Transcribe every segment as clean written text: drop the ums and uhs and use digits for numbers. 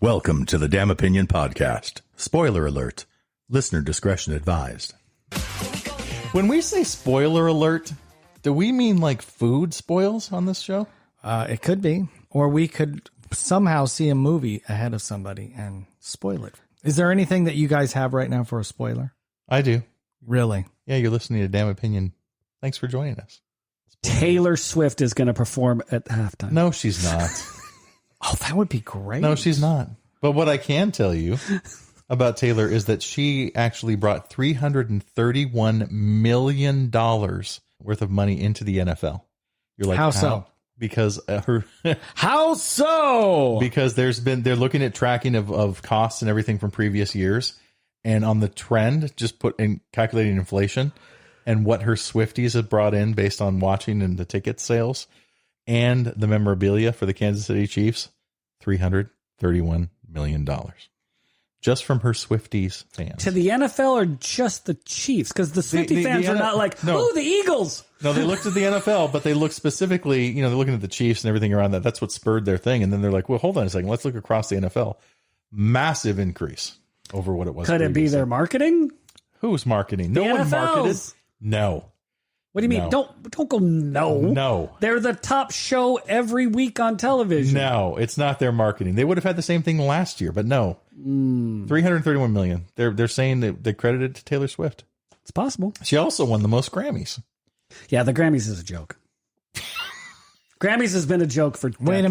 Welcome to the Damn Opinion Podcast. Spoiler alert. Listener discretion advised. When we say spoiler alert, do we mean like food spoils on this show? It could be. Or we could somehow see a movie ahead of somebody and spoil it. Is there anything that you guys have right now for a spoiler? I do. Really? Yeah, you're listening to Damn Opinion. Thanks for joining us. Taylor Swift is going to perform at halftime. No, she's not. Oh, that would be great. No, she's not. But what I can tell you about Taylor is that she actually brought $331 million worth of money into the NFL. You're like, how so? Because her how so? Because they're looking at tracking of costs and everything from previous years, and on the trend, just put in calculating inflation and what her Swifties have brought in based on watching and the ticket sales and the memorabilia for the Kansas City Chiefs, $331 million just from her Swifties fans. To the NFL or just the Chiefs? Because the Swiftie fans are not like, oh, the Eagles. No, they looked at the NFL, but they looked specifically, they're looking at the Chiefs and everything around that. That's what spurred their thing. And then they're like, well, hold on a second. Let's look across the NFL. Massive increase over what it was. Could it be their marketing? Who's marketing? The No one NFL's. marketed. No. What do you mean? No. Don't go no. No. They're the top show every week on television. No, it's not their marketing. They would have had the same thing last year, but no. $331 million. They're saying that they credited to Taylor Swift. It's possible. She also won the most Grammys. Yeah, the Grammys is a joke. Grammys has been a joke for decades. Wait a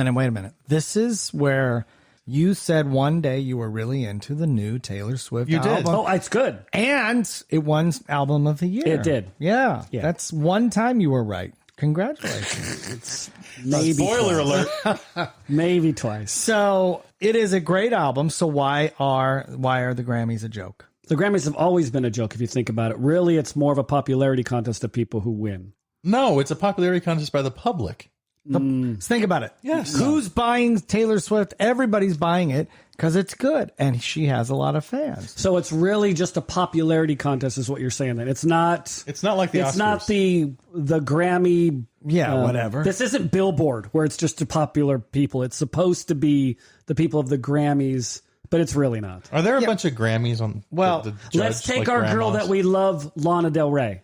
minute. This is where you said one day you were really into the new Taylor Swift You album. did. Oh, it's good. And it won Album of the Year. It did. Yeah. Yeah. That's one time you were right. Congratulations. Maybe Spoiler twice. alert. Maybe twice. So it is a great album. So why are the Grammys a joke? The Grammys have always been a joke if you think about it. Really, it's more of a popularity contest of people who win. No, it's a popularity contest by the public. Think about it. Yes. Who's buying Taylor Swift? Everybody's buying it because it's good and she has a lot of fans. So it's really just a popularity contest is what you're saying then. It's not like the Oscars. It's not the Grammy. Yeah, whatever. This isn't Billboard where it's just to popular people. It's supposed to be the people of the Grammys, but it's really not. Are there a bunch of Grammys on the judge, Let's take like our grandmas? girl that we love, Lana Del Rey.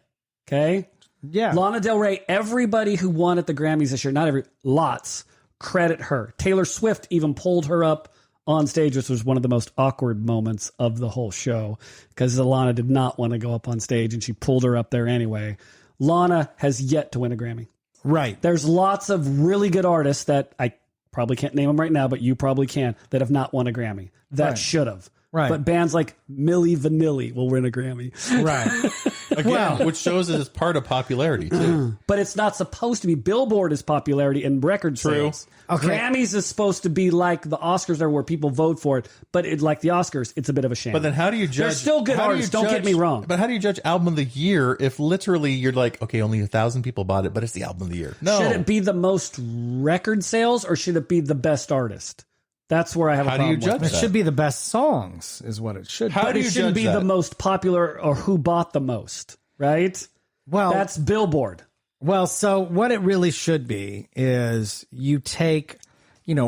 Okay? Yeah. Lana Del Rey, everybody who won at the Grammys this year, lots, credit her. Taylor Swift even pulled her up on stage, which was one of the most awkward moments of the whole show because Lana did not want to go up on stage and she pulled her up there anyway. Lana has yet to win a Grammy. Right. There's lots of really good artists that I probably can't name them right now, but you probably can, that have not won a Grammy. That should have. Right. But bands like Milli Vanilli will win a Grammy. Right. Again, which shows that it's part of popularity too. But it's not supposed to be. Billboard is popularity and record sales. Okay. Grammys is supposed to be like the Oscars are where people vote for it. But like the Oscars, it's a bit of a sham. But then how do you judge? They're still good how do you artists, don't get me wrong. But how do you judge album of the year if literally you're like, okay, only 1,000 people bought it, but it's the album of the year? No. Should it be the most record sales or should it be the best artist? That's where I have a problem. How do you judge It that? should be the best songs is what it should be. How do But you it shouldn't judge be that? the most popular or who bought the most, right? Well, That's Billboard. Well, so what it really should be is you take,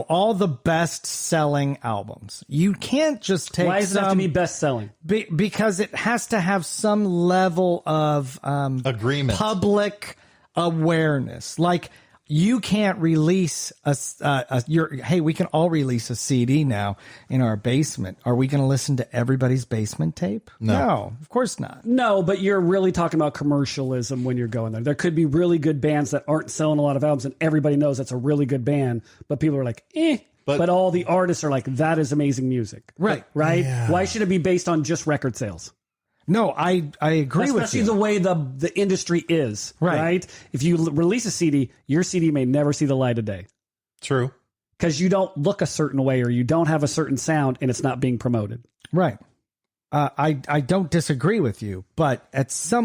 all the best-selling albums. You can't just take Why does it have to be best-selling? because it has to have some level of Agreement. public awareness. Like you can't release hey, we can all release a CD now in our basement. Are we going to listen to everybody's basement tape? No, of course not. No, but you're really talking about commercialism when you're going there. There could be really good bands that aren't selling a lot of albums and everybody knows that's a really good band, but people are like, But all the artists are like, that is amazing music. Right. Right? Yeah. Why should it be based on just record sales? No, I agree with Especially you. the way the industry is. Right. Right? If you release a CD, your CD may never see the light of day True. because you don't look a certain way or you don't have a certain sound and it's not being promoted. Right. I don't disagree with you, but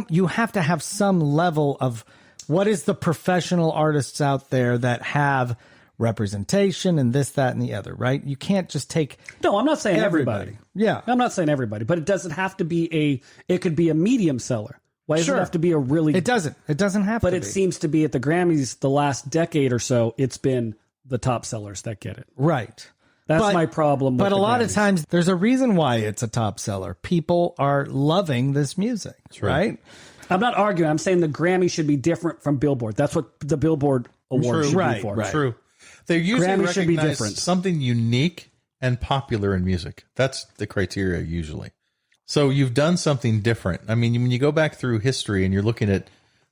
you have to have some level of what is the professional artists out there that have representation and this, that, and the other, right? You can't just take No, I'm not saying everybody. Yeah. I'm not saying everybody, but it doesn't have to be it could be a medium seller. Why does it have to be a really... It doesn't have But to it be. seems to be at the Grammys the last decade or so, it's been the top sellers that get it. Right. That's my problem. But with a the lot of Grammys. times there's a reason why it's a top seller. People are loving this music, right? I'm not arguing. I'm saying the Grammy should be different from Billboard. That's what the Billboard Award should Right, be for. right. True. They usually Grammy should be recognize different. something unique and popular in music. That's the criteria usually. So you've done something different. I mean, when you go back through history and you're looking at,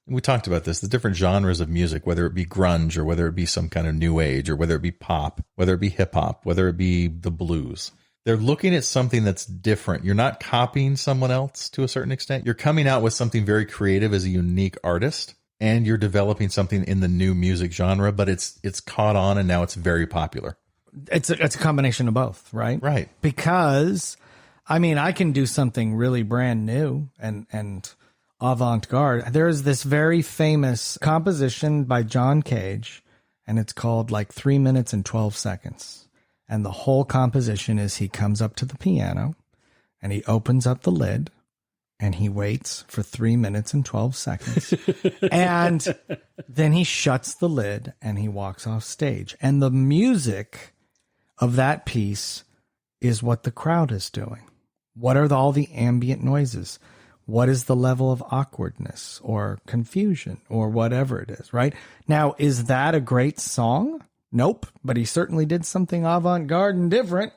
we talked about this, the different genres of music, whether it be grunge or whether it be some kind of new age or whether it be pop, whether it be hip hop, whether it be the blues. They're looking at something that's different. You're not copying someone else to a certain extent. You're coming out with something very creative as a unique artist, and you're developing something in the new music genre, but it's caught on and now it's very popular. It's a combination of both, right? Right. Because, I mean, I can do something really brand new and avant-garde. There is this very famous composition by John Cage, and it's called like 3 minutes and 12 seconds. And the whole composition is he comes up to the piano and he opens up the lid and he waits for 3 minutes and 12 seconds. And then he shuts the lid and he walks off stage. And the music of that piece is what the crowd is doing. What are all the ambient noises? What is the level of awkwardness or confusion or whatever it is, right? Now, is that a great song? Nope. But he certainly did something avant-garde and different,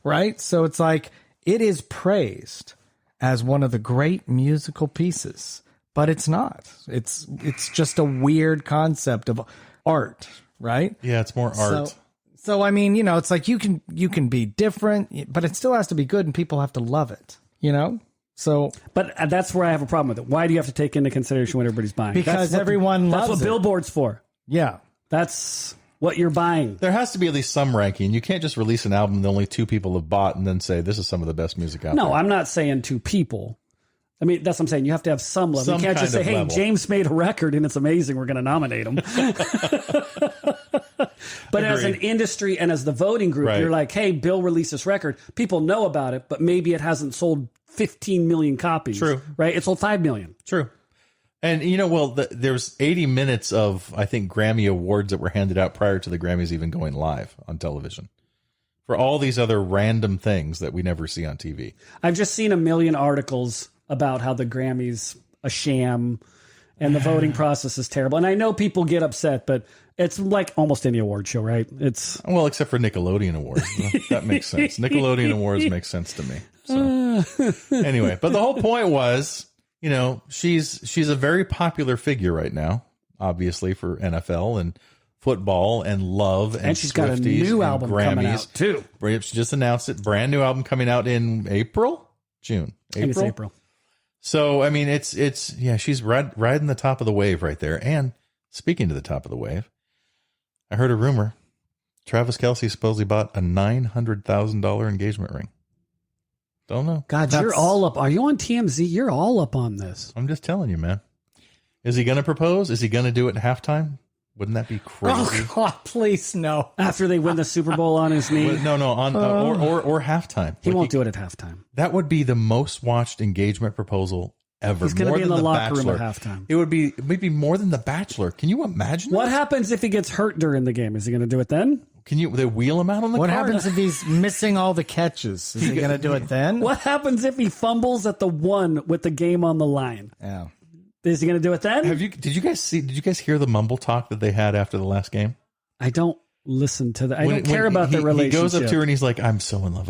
right? So it's like, it is praised as one of the great musical pieces, but it's not. It's just a weird concept of art, right? Yeah, it's more art. So I mean, you know, it's like you can be different, but it still has to be good and people have to love it, you know? So, but that's where I have a problem with it. Why do you have to take into consideration what everybody's buying? Because everyone loves it. That's what Billboard's for. Yeah. That's what you're buying. There has to be at least some ranking. You can't just release an album that only 2 people have bought and then say this is some of the best music out there. No, I'm not saying 2 people. I mean, that's what I'm saying. You have to have some level. Some you can't just say, kind of hey, level. James made a record and it's amazing. We're going to nominate him. But as an industry and as the voting group, Right. you're like, hey, Bill released this record. People know about it, but maybe it hasn't sold 15 million copies. True. Right? It sold 5 million. True. And, you know, well, there's 80 minutes of, I think, Grammy awards that were handed out prior to the Grammys even going live on television for all these other random things that we never see on TV. I've just seen a million articles about how the Grammys a sham and the voting process is terrible. And I know people get upset, but it's like almost any award show, right? It's Well, except for Nickelodeon Awards. That makes sense. Nickelodeon Awards makes sense to me. So anyway, but the whole point was, you know, she's a very popular figure right now, obviously, for NFL and football and love and she's got a Swifties new and album Grammys. coming out too. She just announced it. Brand new album coming out in June. I think it's April. So, I mean, it's she's riding the top of the wave right there. And speaking to the top of the wave, I heard a rumor. Travis Kelce supposedly bought a $900,000 engagement ring. Don't know. God, you're all up. Are you on TMZ? You're all up on this. I'm just telling you, man. Is he going to propose? Is he going to do it at halftime? Wouldn't that be crazy? Oh, God, please, no. After they win the Super Bowl on his knee. No, on or halftime. He won't do it at halftime. That would be the most watched engagement proposal ever. He's going to be in the locker room at halftime. It would be maybe more than The Bachelor. Can you imagine? What that? happens if he gets hurt during the game? Is he going to do it then? They wheel him out on the What car? happens if he's missing all the catches? Is he going to do it then? What happens if he fumbles at the 1 with the game on the line? Yeah. Is he going to do it then? Did you guys hear the mumble talk that they had after the last game? I don't listen to that. I don't care about their relationship. He goes up to her and he's like, I'm so in love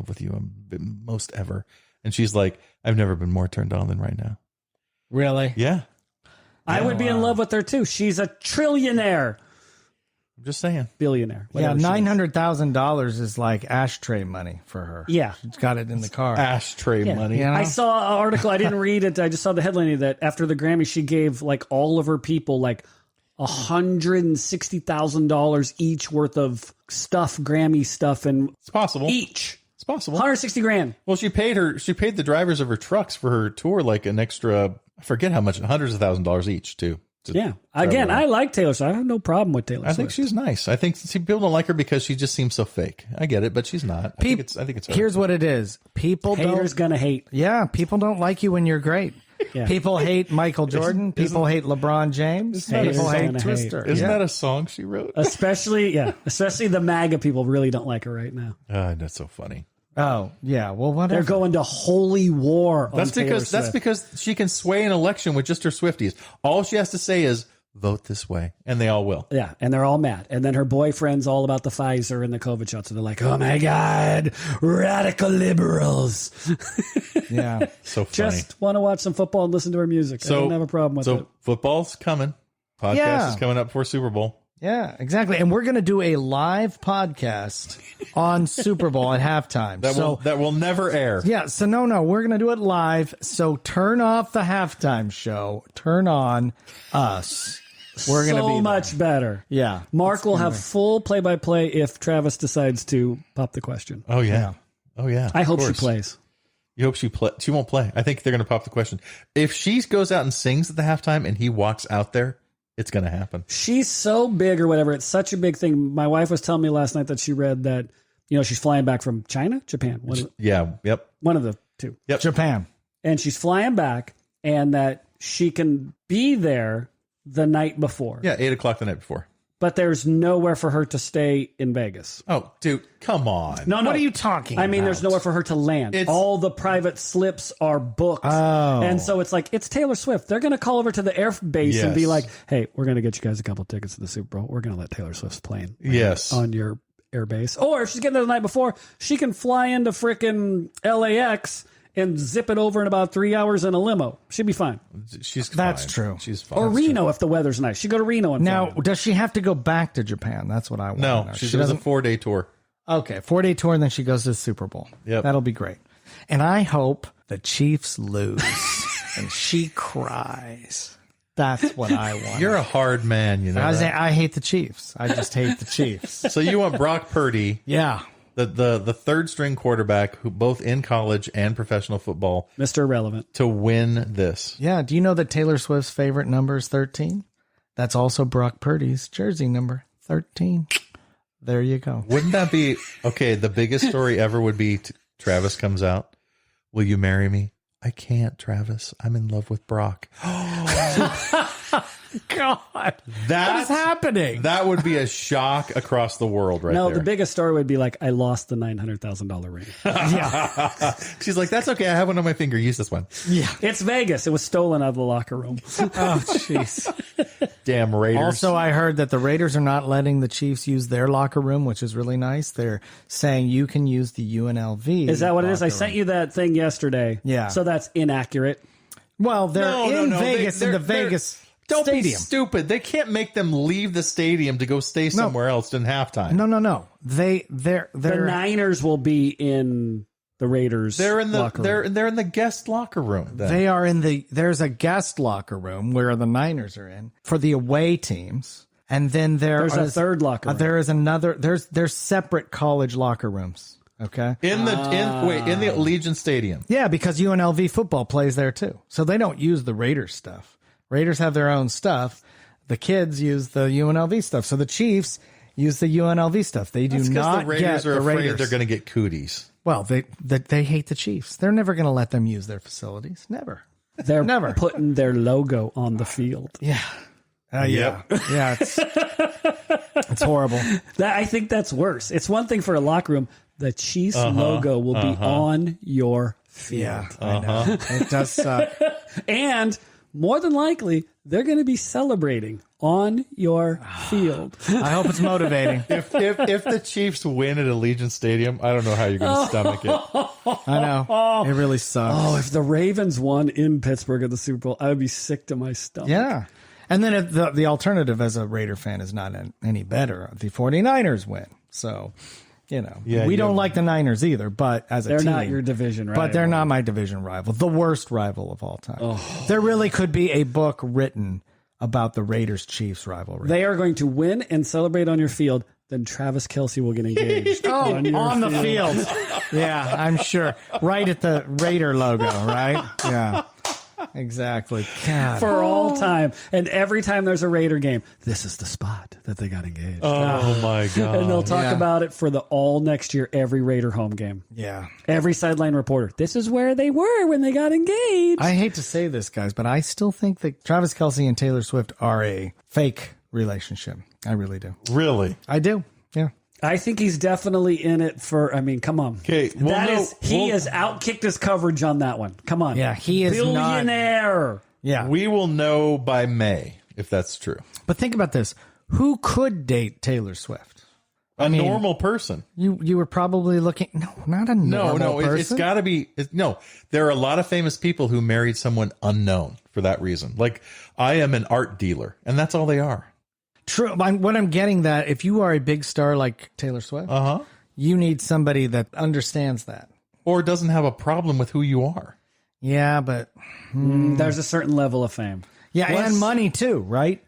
with you. I'm most ever. And she's like, I've never been more turned on than right now. Really? Yeah. I would be in love with her too. She's a trillionaire. I'm just saying. Billionaire. Yeah, whatever she is. $900,000 is like ashtray money for her. Yeah. She's got it in the car. Ashtray money. You know? I saw an article. I didn't read it. I just saw the headline that after the Grammy, she gave like all of her people like $160,000 each worth of stuff, Grammy stuff, and It's possible. each It's possible. 160 grand. Well, she paid the drivers of her trucks for her tour like an extra, I forget how much, hundreds of $1,000s each too. Yeah. Again, I like Taylor Swift. I have no problem with Taylor Swift. I think she's nice. I think people don't like her because she just seems so fake. I get it, but she's not. I think it's her. Here's what it is. People Haters don't. gonna hate. Yeah, people don't like you when you're great. Yeah. People hate Michael Jordan. People hate LeBron James. People hate Twister. Isn't that a song she wrote? Especially the MAGA people really don't like her right now. That's so funny. Oh, yeah. Well, whatever. They're going to holy war on Taylor Swift. That's because she can sway an election with just her Swifties. All she has to say is vote this way, and they all will. Yeah, and they're all mad. And then her boyfriend's all about the Pfizer and the COVID shots, and they're like, "Oh my God, radical liberals!" Yeah, so funny. Just want to watch some football and listen to her music. I don't have a problem with it. So football's coming. Podcast is coming up for Super Bowl. Yeah, exactly. And we're going to do a live podcast on Super Bowl at halftime. That will never air. Yeah, so no, we're going to do it live. So turn off the halftime show. Turn on us. We're going to be so much better. Yeah. Mark will have full play-by-play if Travis decides to pop the question. Oh, yeah. Oh, yeah. I hope she plays. You hope she play? She won't play. I think they're going to pop the question. If she goes out and sings at the halftime and he walks out there, it's going to happen. She's so big or whatever. It's such a big thing. My wife was telling me last night that she read that, she's flying back from China, Japan. One of the two. Yep. Japan. And she's flying back and that she can be there the night before. Yeah, 8 o'clock the night before. But there's nowhere for her to stay in Vegas. Oh, dude, come on. No. What are you talking about? I mean, there's nowhere for her to land. All the private slips are booked. Oh. And so it's like, it's Taylor Swift. They're going to call over to the air base and be like, hey, we're going to get you guys a couple tickets to the Super Bowl. We're going to let Taylor Swift play on your air base. Or if she's getting there the night before, she can fly into frickin' LAX and zip it over in about 3 hours in a limo. She'd be fine. That's true. She's fine. Or Reno if the weather's nice. She'd go to Reno. And now, does she have to go back to Japan? That's what I want to know. She does a 4-day tour. Okay, 4-day tour, and then she goes to the Super Bowl. Yep. That'll be great. And I hope the Chiefs lose and she cries. That's what I want. You're a hard man, you know. I hate the Chiefs. I just hate the Chiefs. So you want Brock Purdy. Yeah. The third string quarterback who both in college and professional football, Mr. Irrelevant, to win this. Yeah. Do you know that Taylor Swift's favorite number is 13? That's also Brock Purdy's jersey number, 13. There you go. Wouldn't that be okay? The biggest story ever would be Travis comes out. Will you marry me? I can't, Travis. I'm in love with Brock. God, what is happening? That would be a shock across the world, right? No, there. the biggest story would be like, I lost the $900,000 ring. Yeah. She's like, that's okay. I have one on my finger. Use this one. Yeah. It's Vegas. It was stolen out of the locker room. Oh, jeez. Damn Raiders. Also, I heard that the Raiders are not letting the Chiefs use their locker room, which is really nice. They're saying you can use the UNLV. Is that what it is? I locker sent room. you that thing yesterday. Yeah. So that's inaccurate. Well, they're in Vegas, in the Vegas Don't stadium. be stupid. They can't make them leave the stadium to go stay somewhere else in halftime. No. They're The Niners will be in the Raiders. They're in the locker room. they're in the guest locker room. Then. They are in there's a guest locker room where the Niners are in for the away teams. And then there's a third locker room. There is another there's separate college locker rooms. Okay. In the Allegiant Stadium. Yeah, because UNLV football plays there too. So they don't use the Raiders stuff. Raiders have their own stuff. The kids use the UNLV stuff. So the Chiefs use the UNLV stuff. They do not the Raiders get are the afraid Raiders. they're going to get cooties. Well, they hate the Chiefs. They're never going to let them use their facilities. Never. They're Never. putting their logo on the field. Yeah. Yep. Yeah. It's horrible. I think that's worse. It's one thing for a locker room. The Chiefs logo will be on your field. Yeah. I know. It does suck. And more than likely, they're going to be celebrating on your field. I hope it's motivating. If the Chiefs win at Allegiant Stadium, I don't know how you're going to stomach it. I know. It really sucks. Oh, if the Ravens won in Pittsburgh at the Super Bowl, I would be sick to my stomach. Yeah. And then if the alternative as a Raider fan is not any better. The 49ers win. So, we don't like the Niners either, but as a team. They're not your division rival. But they're not my division rival. The worst rival of all time. There really could be a book written about the Raiders-Chiefs rivalry. They are going to win and celebrate on your field. Then Travis Kelce will get engaged. on the field. Yeah, I'm sure. Right at the Raider logo, right? Yeah. Exactly. God. For all time. And every time there's a Raider game, this is the spot that they got engaged. Oh my God. And they'll talk about it for the all next year, every Raider home game. Yeah. Every sideline reporter. This is where they were when they got engaged. I hate to say this, guys, but I still think that Travis Kelce and Taylor Swift are a fake relationship. I really do. Really? I do. Yeah. I think he's definitely in it for, I mean, come on. Okay. Well, He has outkicked his coverage on that one. Come on. Yeah, he is billionaire. Yeah. We will know by May if that's true. But think about this. Who could date Taylor Swift? A normal person. You were probably looking. No, not a normal person. It's got to be. No, there are a lot of famous people who married someone unknown for that reason. Like, I am an art dealer, and that's all they are. True. What I'm getting that if you are a big star like Taylor Swift, you need somebody that understands that. Or doesn't have a problem with who you are. Yeah, but There's a certain level of fame. yeah, and money too, right?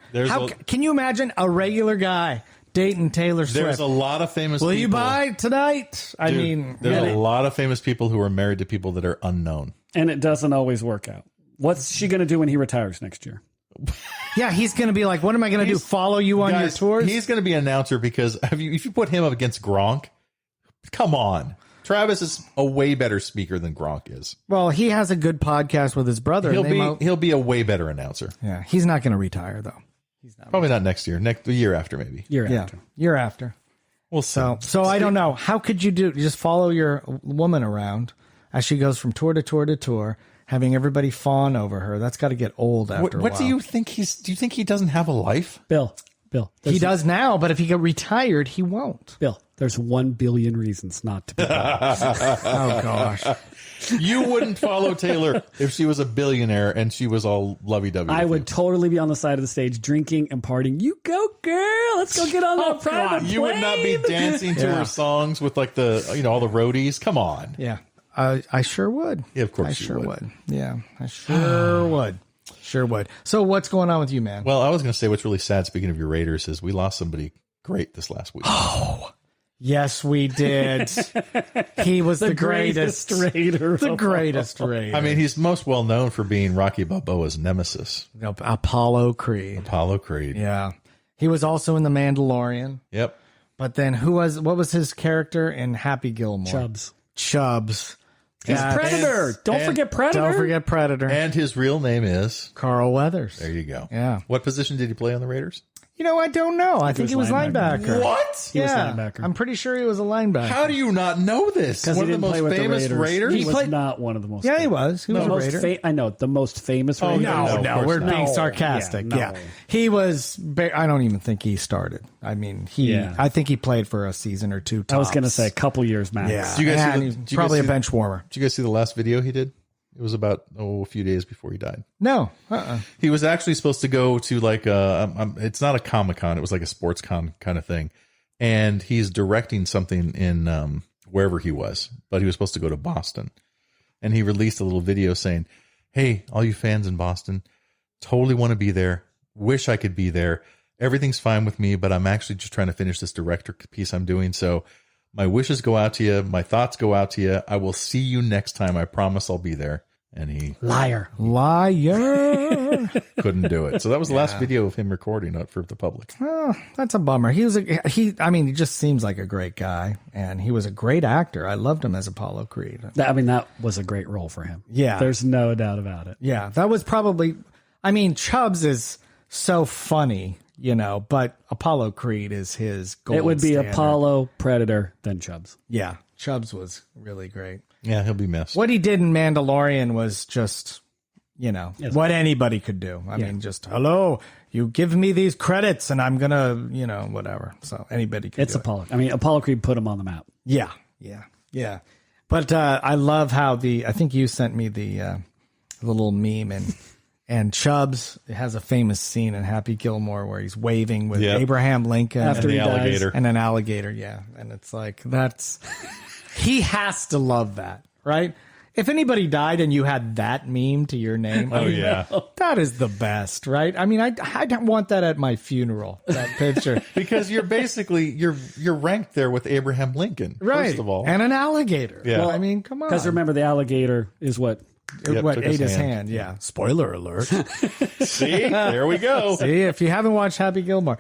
Can you imagine a regular guy dating Taylor Swift? There's a lot of famous Will people. you buy tonight? I mean, there's a lot of famous people who are married to people that are unknown. And it doesn't always work out. What's she going to do when he retires next year? yeah, he's going to be like, what am I going to do? Follow you on your tours? He's going to be an announcer because if you put him up against Gronk, come on. Travis is a way better speaker than Gronk is. Well, he has a good podcast with his brother. He'll be a way better announcer. Yeah, he's not going to retire though. He's not. Probably not next year. The year after, maybe. Year after. Year after. We'll see. So I don't know. How could you do? You just follow your woman around as she goes from tour to tour to tour, having everybody fawn over her. That's got to get old after a while. What do you think do you think he doesn't have a life? Bill. He does now, but if he get retired, he won't. Bill, there's 1 billion reasons not to be. Oh, gosh. You wouldn't follow Taylor if she was a billionaire and she was all lovey-dovey. I would totally be on the side of the stage drinking and partying. You go, girl. Let's go get on that private plane. You would not be dancing to her songs with like all the roadies. Come on. Yeah. I sure would. Yeah, of course I you sure would. would. Yeah, I sure would. Sure would. So what's going on with you, man? Well, I was going to say what's really sad, speaking of your Raiders, is we lost somebody great this last week. Oh, yes, we did. He was the greatest Raider. The greatest Raider. I mean, he's most well known for being Rocky Balboa's nemesis. Apollo Creed. Apollo Creed. Yeah. He was also in The Mandalorian. Yep. But then what was his character in Happy Gilmore? Chubbs. He's Predator. Don't forget Predator. Don't forget Predator. And his real name is Carl Weathers. There you go. Yeah. What position did he play on the Raiders? You know, I don't know. I think he was linebacker. What? He was linebacker. I'm pretty sure he was a linebacker. How do you not know this? Because he didn't play with the Raiders. He was not one of the most. Yeah, he was. He was a Raider. I know the most famous. Oh Raider. no, we're being sarcastic. Yeah, he was. I don't even think he started. I mean, I think he played for a season or two. Tops. I was going to say a couple years max. Yeah, do you guys probably a bench warmer. Did you guys see the last video he did? It was about a few days before he died. No, he was actually supposed to go to like it's not a Comic-Con. It was like a sports con kind of thing, and he's directing something in wherever he was, but he was supposed to go to Boston, and he released a little video saying, "Hey, all you fans in Boston, totally want to be there. Wish I could be there. Everything's fine with me, but I'm actually just trying to finish this director piece I'm doing. So my wishes go out to you. My thoughts go out to you. I will see you next time. I promise I'll be there." And he liar couldn't do it. So that was the last video of him recording it for the public. Oh, that's a bummer. He just seems like a great guy, and he was a great actor. I loved him as Apollo Creed. That was a great role for him. Yeah. There's no doubt about it. Yeah. That was probably, Chubbs is so funny, but Apollo Creed is his gold It would be standard. Apollo, Predator, then Chubbs. Yeah. Chubbs was really great. Yeah, he'll be missed. What he did in Mandalorian was just, what anybody could do. I mean, just, hello, you give me these credits and I'm going to, whatever. So anybody could do it. Apollo. Apollo Creed put him on the map. Yeah. But I love how I think you sent me the little meme and Chubbs has a famous scene in Happy Gilmore where he's waving with Abraham Lincoln after he alligator. And an alligator. Yeah. And it's like, he has to love that, right? If anybody died and you had that meme to your name, that is the best, right? I don't want that at my funeral, that picture. Because you're basically, you're ranked there with Abraham Lincoln, right? First of all. And an alligator. Yeah. Well, come on. Because remember, the alligator is what Yep, what took ate his hand. Yeah. Spoiler alert. See, there we go. See, if you haven't watched Happy Gilmore,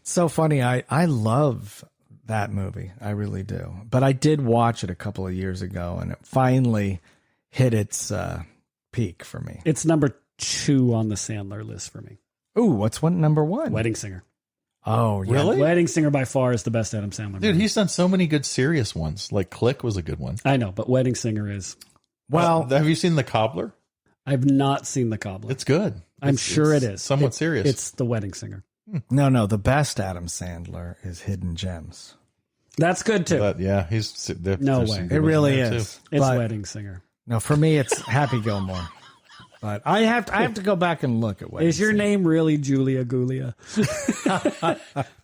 it's so funny. I love that movie. I really do. But I did watch it a couple of years ago, and it finally hit its peak for me. It's number 2 on the Sandler list for me. Ooh, what's number 1? Wedding Singer. Oh, yeah. Really? Wedding Singer by far is the best Adam Sandler Dude, movie. he's done so many good serious ones. Like Click was a good one. I know, but Wedding Singer is. Well, have you seen The Cobbler? I've not seen The Cobbler. It's good. I'm sure it is. Somewhat serious. It's The Wedding Singer. no, the best Adam Sandler is Hidden Gems. That's good too. But yeah, No way. It really is. It's But, Wedding Singer. no, for me, it's Happy Gilmore. But I have to go back and look at Wedding Is your Singer. name really Julia Gulia?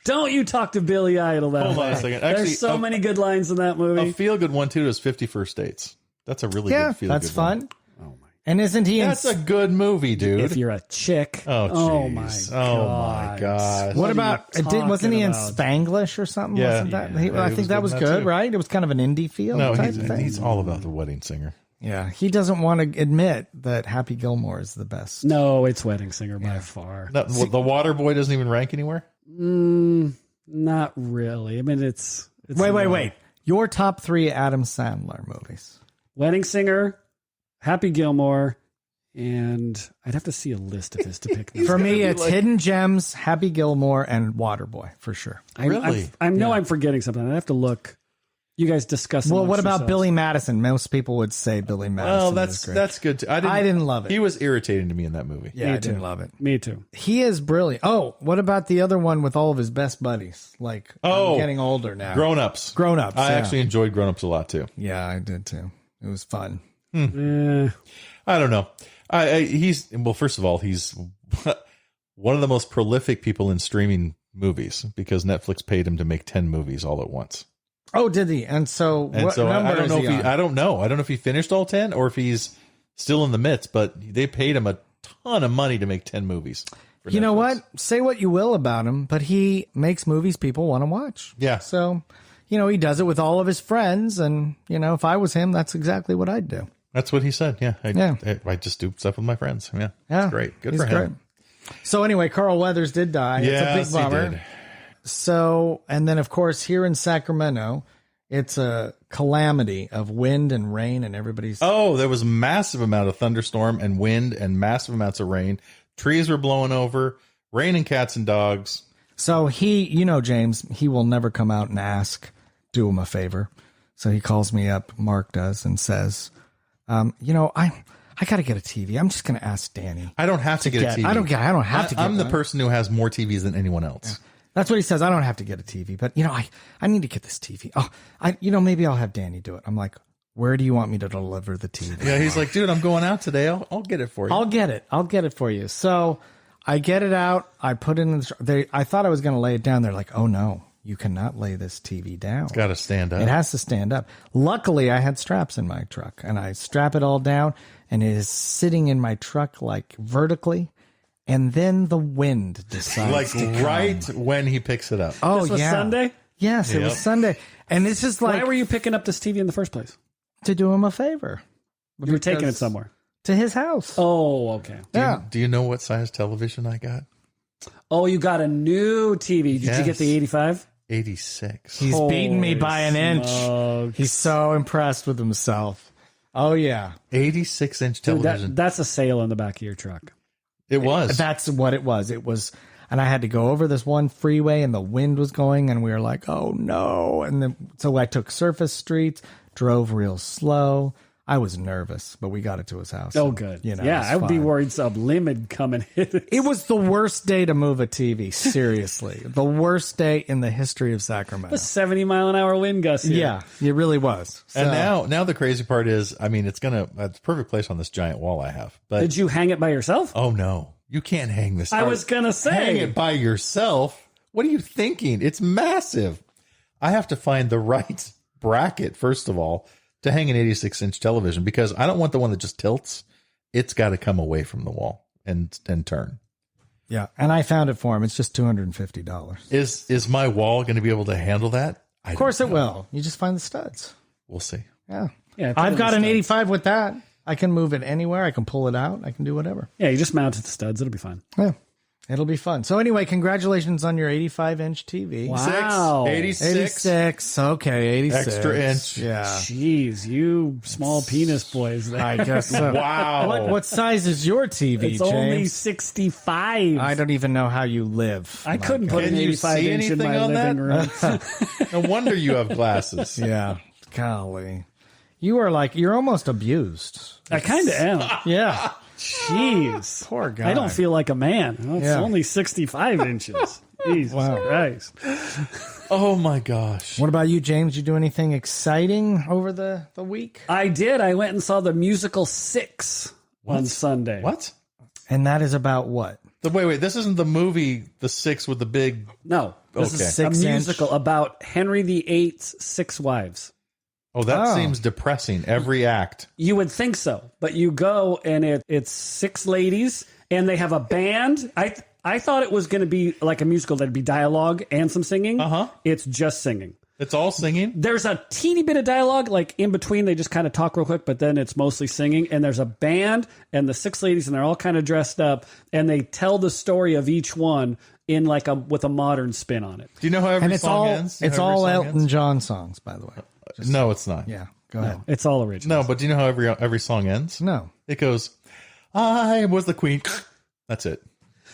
Don't you talk to Billy Idol that Hold way. on a second. Actually, There's so many good lines in that A movie. feel good one too is 50 First Dates. That's a really Yeah, good feel that's good fun. one. Oh my! And isn't he? That's a good movie, dude. If you're a chick. Oh, my jeez. god! Oh my gosh. What are about? you Wasn't he in talking Spanglish or something? Yeah. Wasn't that? Yeah, I he think was that good was in that good, too. right? It was kind of an indie feel No, type thing. he's all about the Wedding Singer. Yeah, he doesn't want to admit that Happy Gilmore is the best. No, it's Wedding Singer by far. The Water Boy doesn't even rank anywhere. Not really. I mean, it's Wait. Your top 3 Adam Sandler movies. Wedding Singer, Happy Gilmore, and I'd have to see a list of his to pick. For me, it's Hidden Gems, Happy Gilmore, and Waterboy for sure. Really? I know I'm forgetting something. I have to look. You guys discuss. Well, what amongst about yourselves. Billy Madison? Most people would say Billy Madison. Well, is great. that's good too. I didn't love it. He was irritating to me in that movie. Yeah, Me I too. didn't love it. Me too. He is brilliant. Oh, what about the other one with all of his best buddies? Like, I'm getting older now. Grown Ups. Grown Ups. I yeah. actually enjoyed Grown Ups a lot too. Yeah, I did too. It was fun. I don't know. First of all, he's one of the most prolific people in streaming movies because Netflix paid him to make 10 movies all at once. Oh, did he? And so, what number I don't is know he if on? I don't know. I don't know if he finished all 10 or if he's still in the midst, but they paid him a ton of money to make 10 movies. for You know Netflix. what? Say what you will about him, but he makes movies people want to watch. Yeah. So, he does it with all of his friends. And, if I was him, that's exactly what I'd do. That's what he said. Yeah. Yeah. I just do stuff with my friends. Yeah. Yeah. It's great. Good He's for him. great. So anyway, Carl Weathers did die. Yes, it's a big bummer. he did. So, and then of course here in Sacramento, it's a calamity of wind and rain and everybody's. Oh, there was a massive amount of thunderstorm and wind and massive amounts of rain. Trees were blowing over, raining cats and dogs. So James, he will never come out and do him a favor. So he calls me up, Mark does, and says, I got to get a TV. I'm just going to ask Danny. I don't have to get a TV. I don't have to get I'm the one. person who has more TVs than anyone else. That's what he says. I don't have to get a TV, but I need to get this TV. Oh, maybe I'll have Danny do it. I'm like, where do you want me to deliver the TV? Yeah, he's like, dude, I'm going out today. I'll get it for you. I'll get it for you. So I get it out. I put it in I thought I was going to lay it down. They're like, oh no, you cannot lay this TV down. Got to stand up. It has to stand up. Luckily, I had straps in my truck, and I strap it all down, and it is sitting in my truck like vertically. And then the wind decides like to come. right when he picks it up. Oh This was yeah, Sunday? Yes, it was Yep. Sunday, and this is like Why were you picking up this TV in the first place? to do him a favor. You were taking it Because- somewhere. to his house. Oh, okay. Yeah. Do you know what size television I got? Oh, you got a new TV. Did you Yes. get the 85? 86. He's beaten me by an inch. smokes. He's so impressed with himself. Oh yeah, 86-inch Dude, television. that's a sale on the back of your truck. It was. that's what it was. It was, and I had to go over this one freeway, and the wind was going, and we were like, "Oh no!" And then so I took surface streets, drove real slow. I was nervous, but we got it to his house. Oh, and, good. it Yeah, was I would be fine. worried some limit coming in. It was the worst day to move a TV. Seriously, the worst day in the history of Sacramento. a 70-mile-an-hour wind gust. Here. Yeah, it really was. and So- now the crazy part is, I mean, it's a perfect place on this giant wall I have. But Did you hang it by yourself? oh no, you can't hang this. I was gonna say. hang it by yourself. What are you thinking? It's massive. I have to find the right bracket first of all to hang an 86-inch television because I don't want the one that just tilts. It's got to come away from the wall and turn. yeah, and I found it for him. It's just $250. Is my wall going to be able to handle that? Of course it will. You just find the studs. We'll see. Yeah. Yeah, put I've in got the an studs. 85 with that. I can move it anywhere. I can pull it out. I can do whatever. Yeah, you just mount it to the studs. It'll be fine. Yeah. It'll be fun. So anyway, congratulations on your 85-inch TV. Wow. 86. 86. Okay, 86. Extra inch. Yeah. Jeez, you small penis boys. There. I guess so. Wow. What size is your TV, It's James? only 65. I don't even know how you live. I couldn't put Can an you 85 see inch in anything my on living that? room. No wonder you have glasses. Yeah. Golly. You're almost abused. I kind of am. Yeah. Jeez. Poor guy. I don't feel like a man. It's Yeah. only 65 inches. Jesus Christ. Oh my gosh. What about you, James? You do anything exciting over the week? I did. I went and saw the musical 6 on Sunday. What? And that is about what? Wait. This isn't the movie, The Six with the big. No. This Okay. is a 6 inch. musical about Henry VIII's 6 wives. Oh, that Oh. seems depressing. Every act. You would think so, but you go and it's 6 ladies and they have a band. I thought it was going to be like a musical that'd be dialogue and some singing. It's just singing. It's all singing. There's a teeny bit of dialogue, like in between. They just kind of talk real quick, but then it's mostly singing. And there's a band and the 6 ladies, and they're all kind of dressed up, and they tell the story of each one in like with a modern spin on it. Do you know how every And it's song all ends? Do you it's know how every all song Elton ends? John songs, by the way. No, it's not. Yeah. Go ahead. It's all original. No, but do you know how every song ends? No. It goes, "I was the queen." That's it.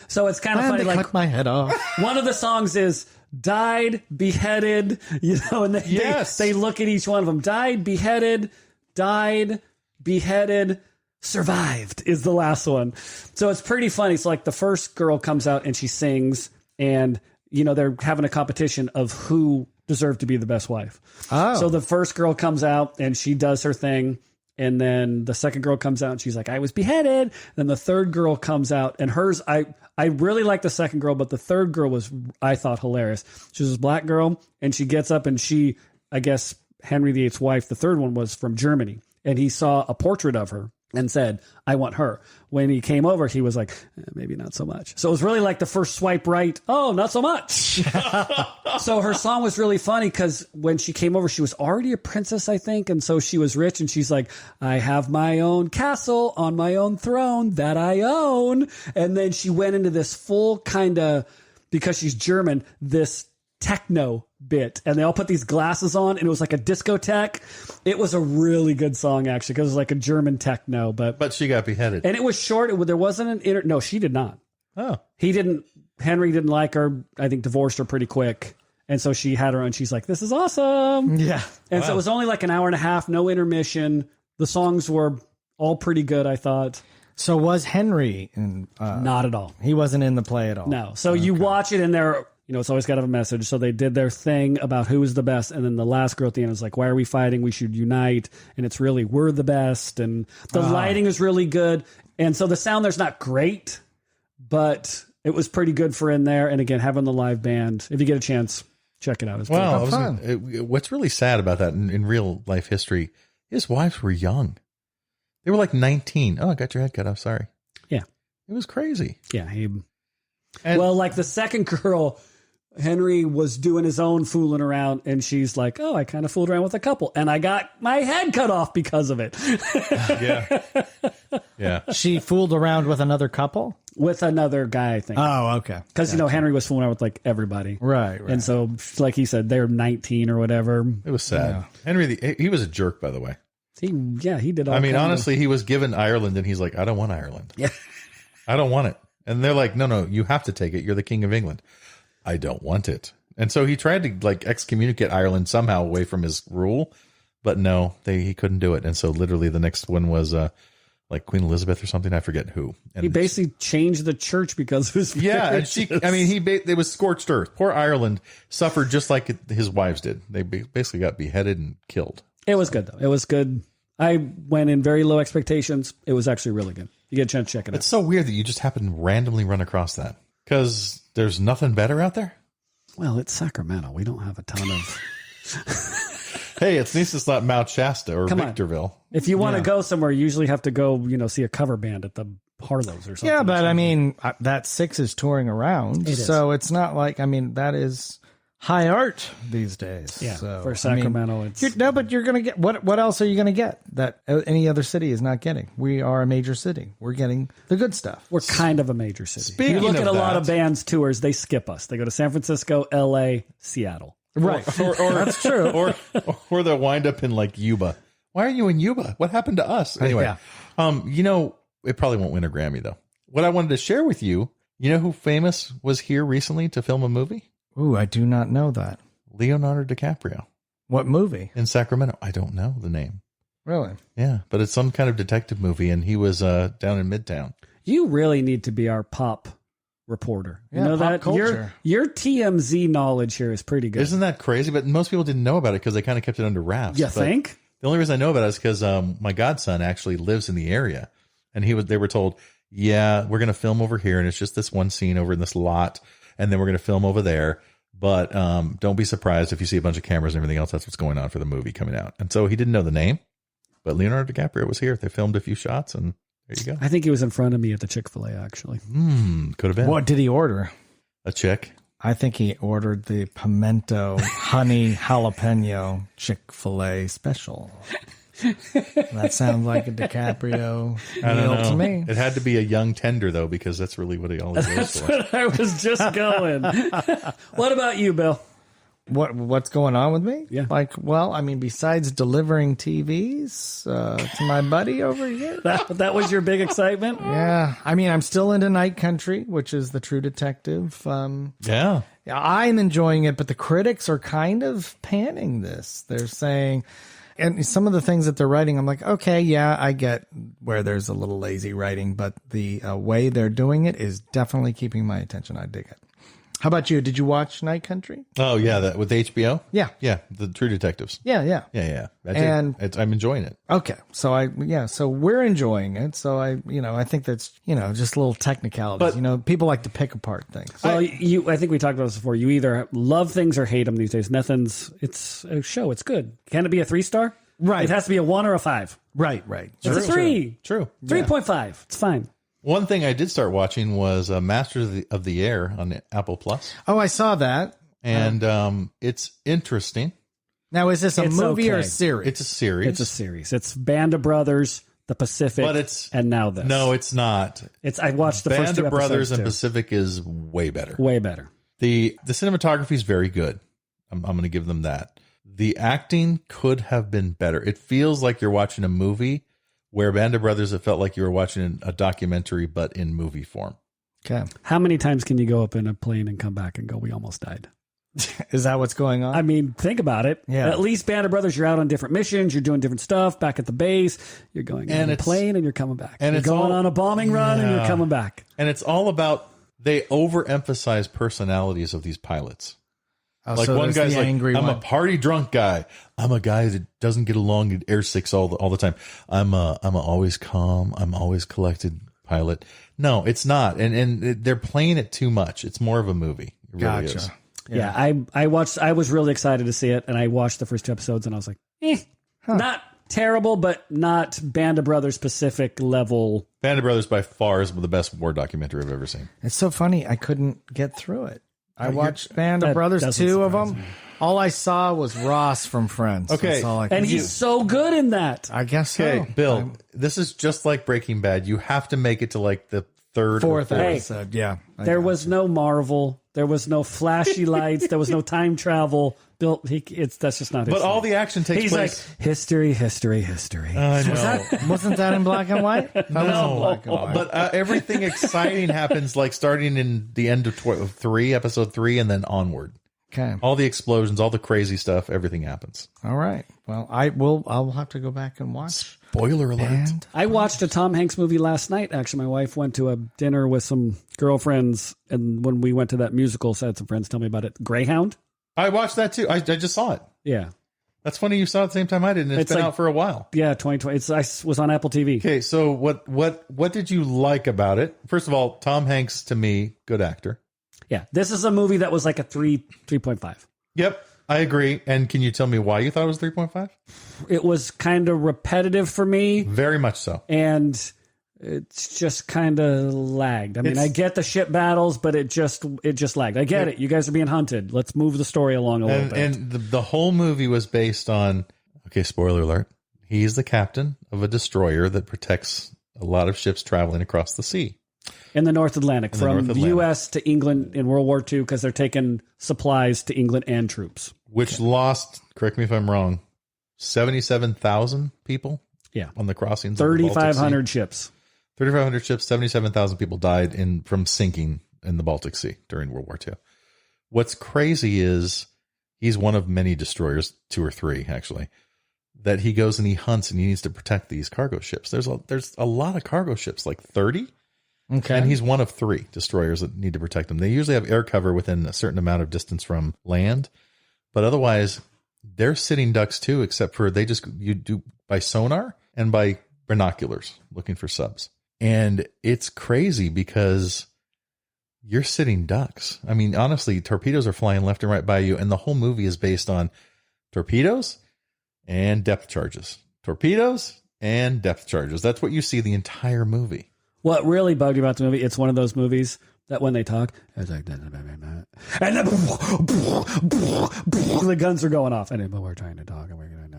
So it's kind of And funny. they Like cut my head off. one of the songs is died, beheaded, and Yes. they look at each one of them. Died, beheaded, survived is the last one. So it's pretty funny. It's like the first girl comes out and she sings, and they're having a competition of who deserved to be the best wife. Oh. So the first girl comes out and she does her thing. And then the second girl comes out and she's like, I was beheaded. Then the third girl comes out, and hers, I really like the second girl, but the third girl was, I thought, hilarious. She was this black girl, and she gets up and she, I guess, Henry VIII's wife, the third one, was from Germany. And he saw a portrait of her and said, I want her. When he came over, he was like, maybe not so much. So it was really like the first swipe right. Oh, not so much. So her song was really funny because when she came over, she was already a princess, I think. And so she was rich, and she's like, I have my own castle on my own throne that I own. And then she went into this full kind of, because she's German, this techno bit, and they all put these glasses on, and it was like a discotheque. It was a really good song, actually, because it was like a German techno, But she got beheaded. and it was short. There wasn't an no, she did not. Oh. Henry didn't like her. I think divorced her pretty quick, and so she had her own. She's like, this is awesome. Yeah. And so it was only like an hour and a half, no intermission. The songs were all pretty good, I thought. So was Henry in, Not at all. he wasn't in the play at all. No. So you watch it, and they're, it's always got to have a message. So they did their thing about who was the best. And then the last girl at the end was like, why are we fighting? We should unite. And it's really, we're the best. And the lighting is really good. And so the sound there's not great, but it was pretty good for in there. And again, having the live band, if you get a chance, check it out. It's pretty Well, fun. what's really sad about that in real life history, his wives were young. They were like 19. Oh, I got your head cut off. Sorry. Yeah. It was crazy. Yeah. And- Well, like the second girl, Henry was doing his own fooling around, and she's like, oh, I kind of fooled around with a couple, and I got my head cut off because of it. Yeah. Yeah. She fooled around with another couple? With another guy, I think. Oh, okay. Because, Henry was fooling around with like everybody. Right. And so, like he said, they're 19 or whatever. It was sad. Henry, he was a jerk, by the way. He did all I mean, kinds of- honestly, he was given Ireland, and he's like, I don't want Ireland. Yeah. I don't want it. And they're like, no, you have to take it. You're the king of England. I don't want it. And so he tried to like excommunicate Ireland somehow away from his rule, but no, he couldn't do it. And so literally the next one was like Queen Elizabeth or something. I forget who. And He basically changed the church because of his marriages. it was scorched earth. Poor Ireland suffered just like his wives did. They basically got beheaded and killed. It was good, though. It was good. I went in very low expectations. It was actually really good. You get a chance to check it out. It's so weird that you just happen to randomly run across that because there's nothing better out there. Well, it's Sacramento. We don't have a ton of... Hey, it's nice it's not Mount Shasta or Come on. Victorville. If you want to go somewhere, you usually have to go, see a cover band at the Harlow's or something. Yeah, but I mean, that 6 is touring around. It is. So it's not like, that is high art these days. Yeah, so, for Sacramento, it's no, but you're going to get what else are you going to get that any other city is not getting? We are a major city. We're getting the good stuff. we're kind of a major city. Speaking you look of at a lot that- of bands tours, they skip us. They go to San Francisco, L.A., Seattle. Right. Or That's true. or they'll wind up in like Yuba. Why are you in Yuba? What happened to us? Anyway, it probably won't win a Grammy though. What I wanted to share with you, you know who famous was here recently to film a movie? Ooh, I do not know that. Leonardo DiCaprio What movie? in Sacramento. I don't know the name. Really? Yeah, but it's some kind of detective movie, and he was down in Midtown. You really need to be our pop reporter. You Yeah, know pop that culture. your TMZ knowledge here is pretty good. Isn't that crazy? But most people didn't know about it because they kind of kept it under wraps. You But think? The only reason I know about it is because my godson actually lives in the area, and they were told, yeah, we're going to film over here, and it's just this one scene over in this lot, and then we're going to film over there. But don't be surprised if you see a bunch of cameras and everything else. That's what's going on for the movie coming out. And so he didn't know the name, but Leonardo DiCaprio was here. They filmed a few shots, and there you go. I think he was in front of me at the Chick-fil-A, actually. Could have been What did he order? a chick. I think he ordered the pimento honey jalapeno Chick-fil-A special. That sounds like a DiCaprio I don't meal know. to me. It had to be a young tender though, because that's really what he always goes That's for. what I was just going. What about you, Bill? What's going on with me? Yeah. Besides delivering TVs to my buddy over here. That was your big excitement? Yeah. I'm still into Night Country, which is the True Detective. Yeah. I'm enjoying it, but the critics are kind of panning this. They're saying, and some of the things that they're writing, I'm like, okay, yeah, I get where there's a little lazy writing, but the way they're doing it is definitely keeping my attention. I dig it. How about you? Did you watch Night Country? Oh yeah, that with HBO. Yeah. Yeah, the True Detectives. Yeah. Yeah. I did. And- I'm enjoying it. Okay. So we're enjoying it. So I think that's, just little technicalities, people like to pick apart things. Well, I think we talked about this before. You either love things or hate them these days. It's a show. It's good. Can it be a 3-star? Right. It has to be a 1 or a 5. Right. It's a 3. True. 3.5. It's fine. One thing I did start watching was Masters of the Air on Apple Plus, Oh, I saw that. and it's interesting. Now, is this a It's movie or a okay. series? It's a series. It's a series. It's Band of Brothers, The Pacific, But and now this. No, it's not. I watched the first Band 2 of Brothers episodes and too. Pacific is way better. Way better. The cinematography is very good. I'm going to give them that. The acting could have been better. It feels like you're watching a movie, where Band of Brothers, it felt like you were watching a documentary, but in movie form. Okay. How many times can you go up in a plane and come back and go, we almost died? Is that what's going on? I mean, think about it. Yeah. At least Band of Brothers, you're out on different missions. You're doing different stuff back at the base. You're going on a plane and you're coming back. and You're it's going all- on a bombing run and you're Yeah. coming back. And it's all about, they overemphasize personalities of these pilots. Oh, Like so one there's guy's the like, angry I'm one. a party drunk guy. I'm a guy that doesn't get along at air six all the time. I'm a always calm. I'm always collected pilot. No, it's not. And they're playing it too much. It's more of a movie. It really Gotcha. is. Yeah. I was really excited to see it. And I watched the first 2 episodes and I was like, not terrible, but not Band of Brothers Pacific level. Band of Brothers by far is the best war documentary I've ever seen. It's so funny. I couldn't get through it. I watched Band of that Brothers, doesn't 2 of surprise them. me. All I saw was Ross from Friends. Okay. That's all I And could he's see. so good in that. I guess so. Okay, Bill, this is just like Breaking Bad. You have to make it to like the third or Fourth fourth. episode. Yeah. There was no Marvel. There was no flashy lights. There was no time travel. Bill, that's just not his But thing. all the action takes He's place. like, history. I know. Wasn't that in black and white? That was in black and white. But everything exciting happens like starting in the end of episode 3, and then onward. Okay. All the explosions, all the crazy stuff, everything happens. All right. Well, I'll have to go back and watch. Spoiler alert. And I watched a Tom Hanks movie last night. Actually, my wife went to a dinner with some girlfriends, and when we went to that musical, so I had some friends tell me about it. Greyhound. I watched that too. I just saw it. Yeah, That's funny you saw it at the same time I did, and it's It's been like- out for a while. yeah. 2020. I was on Apple TV. Okay, so what did you like about it? First of all, Tom Hanks, to me, good actor. Yeah, this is a movie that was like a 3.5. Yep, I agree. And can you tell me why you thought it was 3.5? It was kind of repetitive for me, Very much so. and It's just kind of lagged. I mean, I get the ship battles, but it just lagged. I get it. You guys are being hunted. Let's move the story along a little bit. And the whole movie was based on, okay, spoiler alert, he's the captain of a destroyer that protects a lot of ships traveling across the sea. In the North Atlantic, from the U.S. to England in World War II, because they're taking supplies to England and troops. Which lost, correct me if I'm wrong, 77,000 people on the crossings. 3,500 ships. 3,500 ships, 77,000 people died from sinking in the Baltic Sea during World War II. What's crazy is he's one of many destroyers, 2 or 3 actually, that he goes and he hunts and he needs to protect these cargo ships. There's a lot of cargo ships, like 30. Okay. And he's one of 3 destroyers that need to protect them. They usually have air cover within a certain amount of distance from land, but otherwise they're sitting ducks too, except for you do by sonar and by binoculars looking for subs. And it's crazy because you're sitting ducks. I mean, honestly, torpedoes are flying left and right by you. And the whole movie is based on torpedoes and depth charges. Torpedoes and depth charges. That's what you see the entire movie. What really bugged you about the movie, it's one of those movies that when they talk, it's like, and then the guns are going off. And we're trying to talk. And we're going to...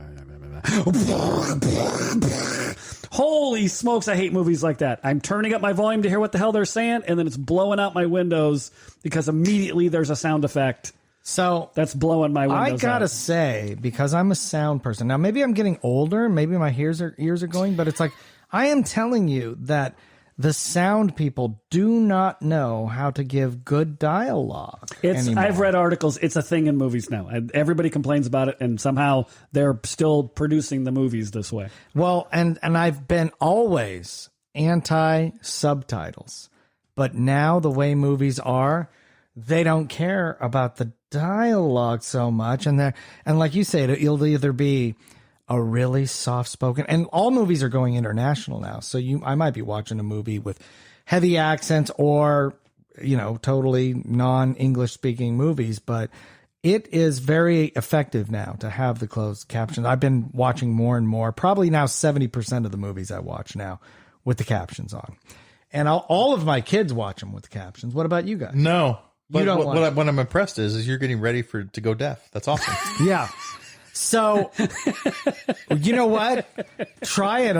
Holy smokes, I hate movies like that. I'm turning up my volume to hear what the hell they're saying, and then it's blowing out my windows because immediately there's a sound effect. So that's blowing my windows I gotta out. say, because I'm a sound person. Now, maybe I'm getting older, maybe my ears are going, but it's like, I am telling you that the sound people do not know how to give good dialogue anymore. I've read articles. It's a thing in movies now. Everybody complains about it, and somehow they're still producing the movies this way. Well, and I've been always anti-subtitles. But now the way movies are, they don't care about the dialogue so much. And like you say, it'll either be a really soft-spoken, and all movies are going international now. So I might be watching a movie with heavy accents or, totally non-English speaking movies, but it is very effective now to have the closed captions. I've been watching more and more, probably now 70% of the movies I watch now with the captions on. And all of my kids watch them with the captions. What about you guys? No. You don't what I'm impressed is you're getting ready to go deaf. That's awesome. Yeah. So, you know what? Try it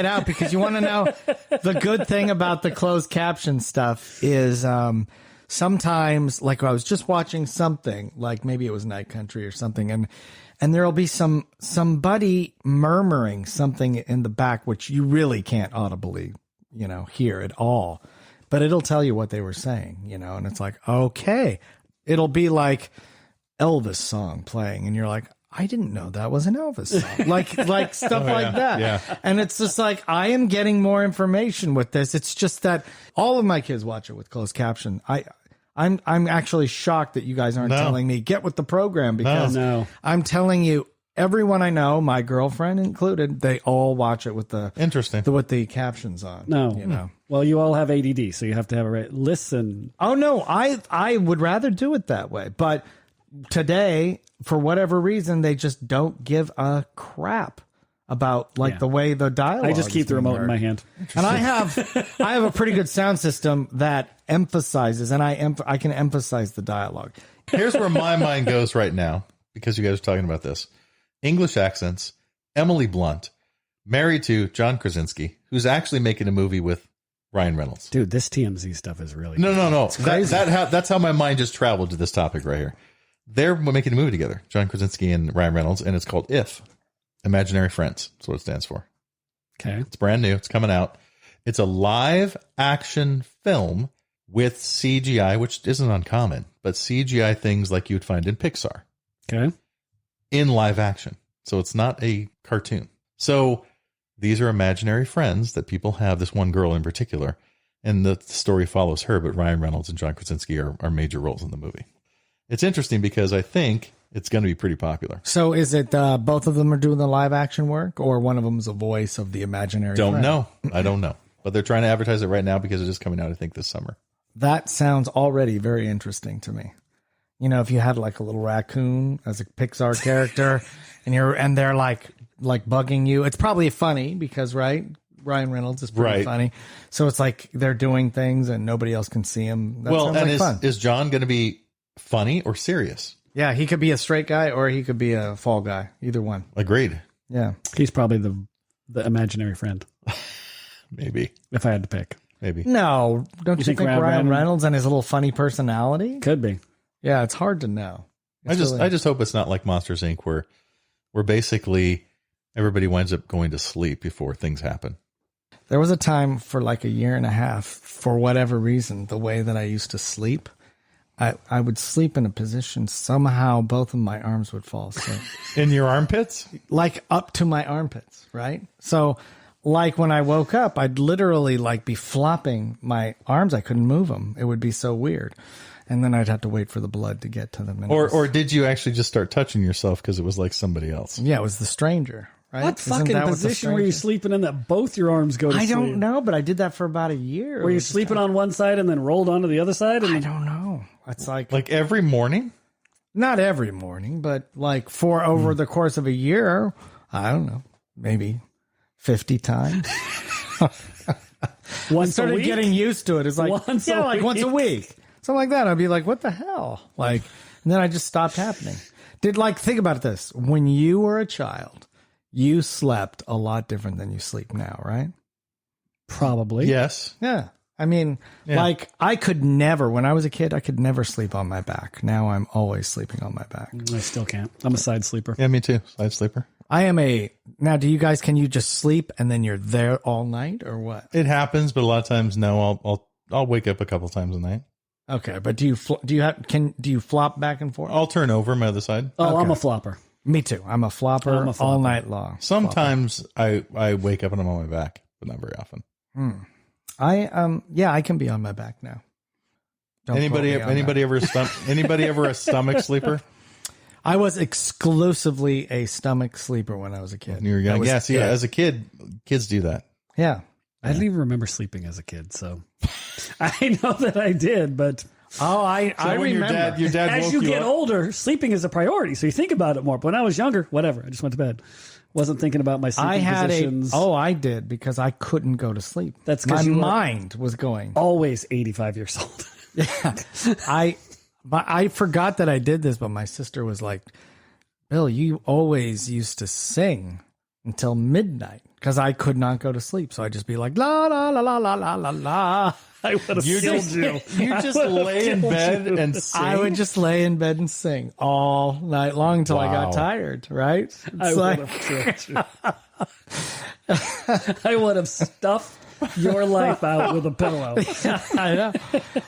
out, because you want to know the good thing about the closed caption stuff is sometimes, like I was just watching something, like maybe it was Night Country or something, and there'll be somebody murmuring something in the back, which you really can't audibly, hear at all, but it'll tell you what they were saying, and it's like, okay, it'll be like Elvis song playing, and you're like, I didn't know that was an Elvis song. like stuff like that. Yeah. And it's just like, I am getting more information with this. It's just that all of my kids watch it with closed caption. I'm actually shocked that you guys aren't telling me get with the program, because I'm telling you, everyone I know, my girlfriend included, they all watch it with the with the captions on. No. Well, you all have ADD, so you have to have a listen. Oh no, I would rather do it that way, but today, for whatever reason, they just don't give a crap about the way the dialogue. I just keep the remote in my hand, and I have a pretty good sound system that emphasizes, and I can emphasize the dialogue. Here's where my mind goes right now, because you guys are talking about this. English accents, Emily Blunt, married to John Krasinski, who's actually making a movie with Ryan Reynolds. Dude, this TMZ stuff is really no. That's how my mind just traveled to this topic right here. They're making a movie together, John Krasinski and Ryan Reynolds, and it's called If, Imaginary Friends. That's what it stands for. Okay. It's brand new. It's coming out. It's a live action film with CGI, which isn't uncommon, but CGI things like you'd find in Pixar. Okay. In live action. So it's not a cartoon. So these are imaginary friends that people have, this one girl in particular, and the story follows her, but Ryan Reynolds and John Krasinski are major roles in the movie. It's interesting because I think it's going to be pretty popular. So is it both of them are doing the live action work, or one of them is a voice of the imaginary friend? Know. I don't know. But they're trying to advertise it right now because it is coming out, I think, this summer. That sounds already very interesting to me. If you had like a little raccoon as a Pixar character and they're like bugging you, it's probably funny because, right? Ryan Reynolds is pretty Right. funny. So it's like they're doing things and nobody else can see him. That sounds like fun. Is John going to be funny or serious? Yeah, he could be a straight guy or he could be a fall guy. Either one. Agreed. Yeah. He's probably the imaginary friend, Maybe. if I had to pick. Maybe. No, don't you think Ryan Reynolds and his little funny personality? Could be. Yeah, it's hard to know. I just hope it's not like Monsters Inc. where basically everybody winds up going to sleep before things happen. There was a time for like a year and a half, for whatever reason, the way that I used to sleep, I would sleep in a position, somehow both of my arms would fall asleep. In your armpits? Like up to my armpits, right? So like when I woke up, I'd literally like be flopping my arms. I couldn't move them. It would be so weird. And then I'd have to wait for the blood to get to them. And Or did you actually just start touching yourself because it was like somebody else? yeah, it was the stranger, right? What Isn't fucking that what the position were you stranger- sleeping in that both your arms go to I sleep? don't know, but I did that for about a year. Were you sleeping on one side and then rolled onto the other side? And I don't know. It's like Every morning? not every morning, but like for over the course of a year, I don't know, maybe 50 times. once Started a week? getting used to it. It's like Once a like once a week. week, something like that. I'd be like, what the hell? Like, and then I just stopped happening. Think about this: when you were a child, you slept a lot different than you sleep now, right? Probably. Yes. Yeah. I mean, like I could never, when I was a kid, I could never sleep on my back. Now I'm always sleeping on my back. I still can't. I'm a side sleeper. Yeah, me too. Side sleeper. Now do you guys, can you just sleep and then you're there all night or what? It happens, but a lot of times, no. I'll wake up a couple times a night. Okay. But do you flop back and forth? I'll turn over my other side. Oh, I'm a flopper. Me too. I'm a flopper all night long. Sometimes I wake up and I'm on my back, but not very often. I can be on my back now. Don't quote me on that. Anybody ever a stomach sleeper? I was exclusively a stomach sleeper when I was a kid. When you were young. Yeah, see, as a kid, kids do that. Yeah. I didn't even remember sleeping as a kid, so I know that I did, but I when remember. your dad as woke you you get up, older, sleeping is a priority, so you think about it more. But when I was younger, whatever, I just went to bed. Wasn't thinking about my sleeping positions. I did because I couldn't go to sleep. That's my 'cause you were mind was going. Always 85 years old. Yeah. I forgot that I did this, but my sister was like, Bill, you always used to sing until midnight because I could not go to sleep. So I'd just be like, la, la, la, la, la, la, la, la. I would have killed you. you just lay in bed and sing. I would just lay in bed and sing all night long until I got tired, right? It's I would like, have killed you. I would have stuffed your life out with a pillow. I know.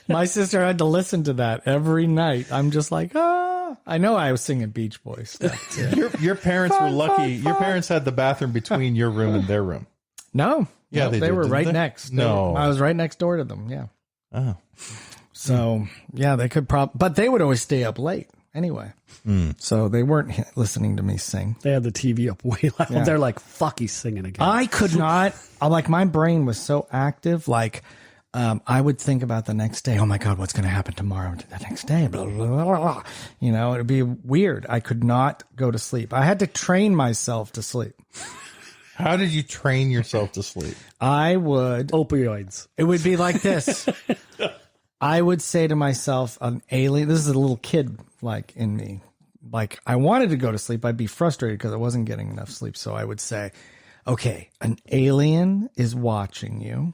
My sister had to listen to that every night. I'm just like, I know I was singing Beach Boys stuff too. Your parents were lucky. Your parents had the bathroom between your room and their room. No. Yeah, no, they they did, were didn't right they? next. No. I was right next door to them. Yeah. Oh. So, yeah, they could but they would always stay up late anyway. So they weren't listening to me sing. They had the TV up way loud. Yeah. They're like, fuck, he's singing again. I could not, my brain was so active. Like, I would think about the next day. Oh my God, what's going to happen tomorrow? The next day, blah, blah, blah, blah. You know, it'd be weird. I could not go to sleep. I had to train myself to sleep. How did you train yourself to sleep? I would. Opioids. It would be like this. I would say to myself, an alien, this is a little kid like in me. Like I wanted to go to sleep. I'd be frustrated because I wasn't getting enough sleep. So I would say, okay, an alien is watching you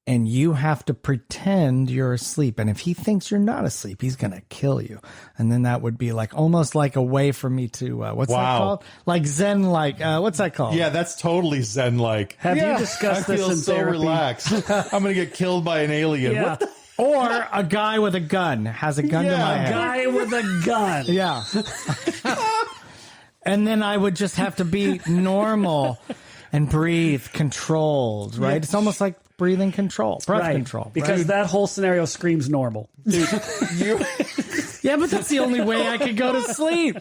and you have to pretend you're asleep. And if he thinks you're not asleep, he's going to kill you. And then that would be like almost like a way for me to, what's that called? Like Zen, like, what's that called? Yeah, that's totally Zen-like. Have Yeah. you discussed I this feel in so therapy? relaxed. I'm going to get killed by an alien. Yeah. What the? Or a guy with a gun has a gun to Yeah, my a head. Guy with a gun. Yeah. And then I would just have to be normal and breathe controlled, right? Yeah. It's almost like breathing control, breath control. Because right? that whole scenario screams normal. You, Yeah, but that's the only way I could go to sleep.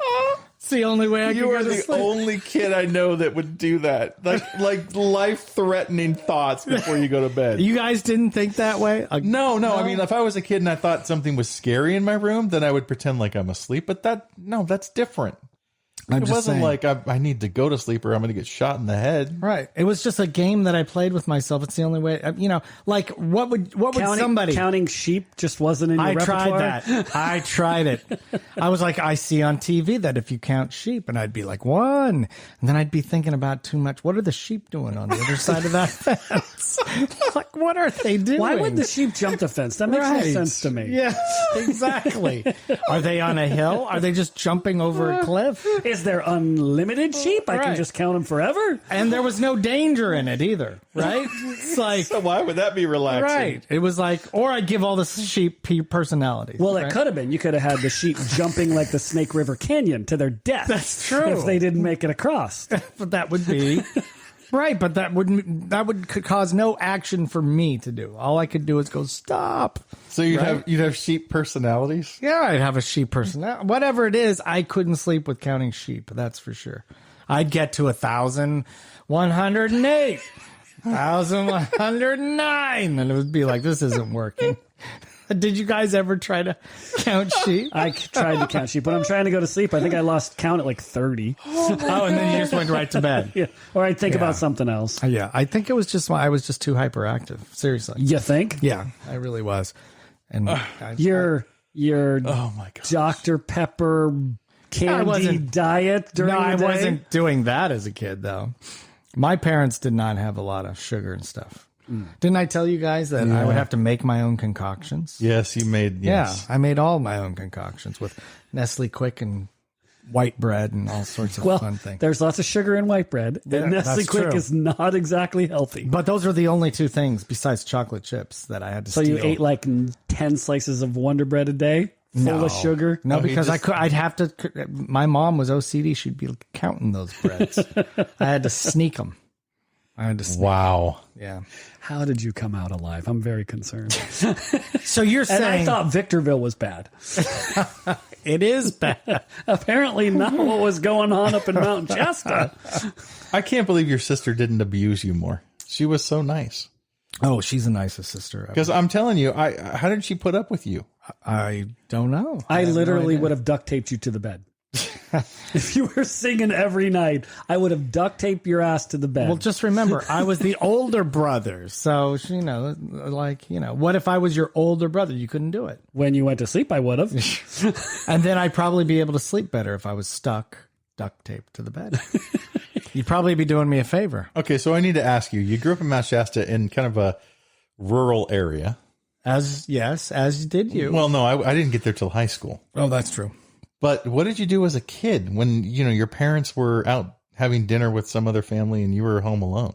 It's the only way I could you go are to the sleep. only kid I know that would do that. Like life-threatening thoughts before you go to bed. You guys didn't think that way? No. I mean, if I was a kid and I thought something was scary in my room, then I would pretend like I'm asleep. But that's different. It wasn't like I need to go to sleep or I'm going to get shot in the head. Right. It was just a game that I played with myself. It's the only way, like what would somebody counting sheep just wasn't in your repertoire? I tried it. I was like, I see on TV that if you count sheep, and I'd be like 1, and then I'd be thinking about too much. What are the sheep doing on the other side of that fence? Like, what are they doing? Why would the sheep jump the fence? That makes no sense to me. Yeah, exactly. Are they on a hill? Are they just jumping over a cliff? Is there unlimited sheep? I can just count them forever. And there was no danger in it either, right? It's like, so why would that be relaxing? Right. It was like, or I'd give all the sheep personalities. Well, it could have been. You could have had the sheep jumping like the Snake River Canyon to their death. That's true. If they didn't make it across. But that would be... Right, but that could cause no action for me to do. All I could do is go stop. So you'd have sheep personalities? Yeah, I'd have a sheep personality. Whatever it is, I couldn't sleep with counting sheep. That's for sure. I'd get to 1,108, 1,109, and it would be like, this isn't working. Did you guys ever try to count sheep? I tried to count sheep. When I'm trying to go to sleep, I think I lost count at like 30. Oh, and then you just went right to bed. Yeah. Or I'd think about something else. Yeah, I think it was just I was just too hyperactive. Seriously. You think? Yeah, I really was. And your oh my God, Dr. Pepper candy diet during the day? I wasn't doing that as a kid, though. My parents did not have a lot of sugar and stuff. Didn't I tell you guys that I would have to make my own concoctions? Yes, you made. Yes. Yeah, I made all my own concoctions with Nestle Quick and white bread and all sorts of fun things. There's lots of sugar in white bread. Yeah, and Nestle Quick true. is not exactly healthy. But those are the only two things besides chocolate chips that I had to steal. So you ate like 10 slices of Wonder Bread a day? Full of sugar? No, because I'd have to. My mom was OCD. She'd be counting those breads. I had to sneak them. Wow. Yeah. How did you come out alive? I'm very concerned. So you're saying... And I thought Victorville was bad. It is bad. Apparently not what was going on up in Mount Shasta. I can't believe your sister didn't abuse you more. She was so nice. Oh, she's the nicest sister ever. Because I'm telling you, how did she put up with you? I don't know. I literally would have duct taped you to the bed. If you were singing every night, I would have duct taped your ass to the bed. Well, just remember, I was the older brother. So, what if I was your older brother? You couldn't do it. When you went to sleep, I would have. And then I'd probably be able to sleep better if I was stuck duct taped to the bed. You'd probably be doing me a favor. Okay, so I need to ask you. You grew up in Mount Shasta in kind of a rural area. As did you. Well, no, I didn't get there till high school. Oh, that's true. But what did you do as a kid when, your parents were out having dinner with some other family and you were home alone?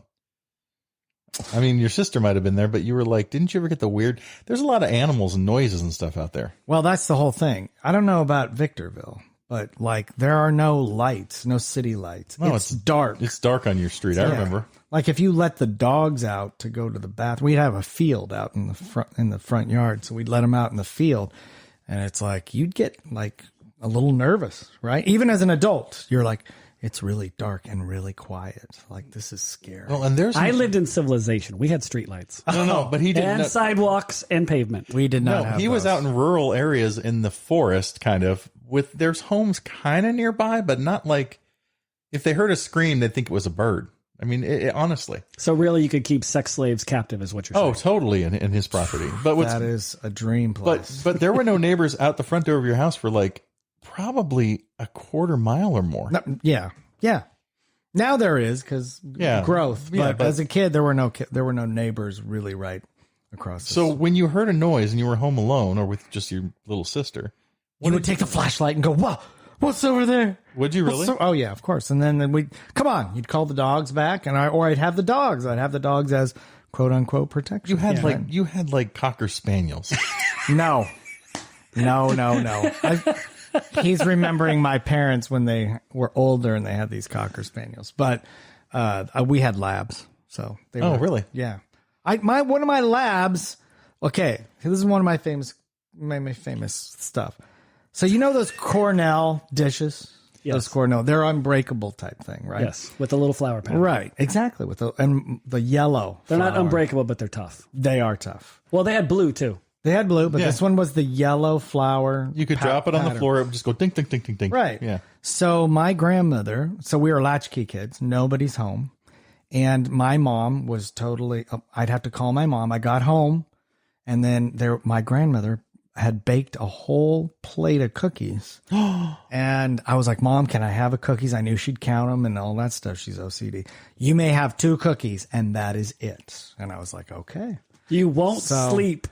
I mean, your sister might have been there, but you were like, didn't you ever get the weird... There's a lot of animals and noises and stuff out there. Well, that's the whole thing. I don't know about Victorville, but there are no lights, no city lights. No, it's dark. It's dark on your street. Yeah. I remember. Like if you let the dogs out to go to the bathroom, we'd have a field out in the front yard. So we'd let them out in the field and it's like, you'd get like a little nervous, right? Even as an adult, you're like, it's really dark and really quiet. Like, this is scary. Well, and I lived in civilization. We had streetlights. No, but he didn't. And sidewalks and pavement. We did not have he those. was out in rural areas in the forest, kind of, there's homes kind of nearby, but not like, if they heard a scream, they'd think it was a bird. I mean, honestly. So really, you could keep sex slaves captive, is what you're saying. Oh, totally, in his property. But that is a dream place. But there were no neighbors out the front door of your house for like probably a quarter mile or more. Yeah. Now there is because growth. But as a kid, there were no neighbors really right across. So when you heard a noise and you were home alone or with just your little sister, you would take the flashlight and go, "Whoa, what's over there?" Would you really? Oh yeah, of course. And then we'd come on. You'd call the dogs back, or I'd have the dogs. I'd have the dogs as quote unquote protection. You had like Cocker Spaniels. No. He's remembering my parents when they were older and they had these Cocker Spaniels, but we had labs. So they were, really? Yeah. One of my labs. Okay, this is one of my famous stuff. So you know those Cornell dishes? Yes. Those Cornell, they're unbreakable type thing, right? Yes, with the little flower pattern. Right, exactly. And the yellow. They're not unbreakable, but they're tough. They are tough. Well, they had blue too. They had blue, but this one was the yellow flower. You could drop it on the floor. It would just go ding, ding, ding, ding, ding. Right. Yeah. So my grandmother, so we were latchkey kids. Nobody's home. And my mom was totally, I'd have to call my mom. I got home and then my grandmother had baked a whole plate of cookies. And I was like, Mom, can I have a cookies? I knew she'd count them and all that stuff. She's OCD. You may have 2 cookies and that is it. And I was like, okay. You won't sleep.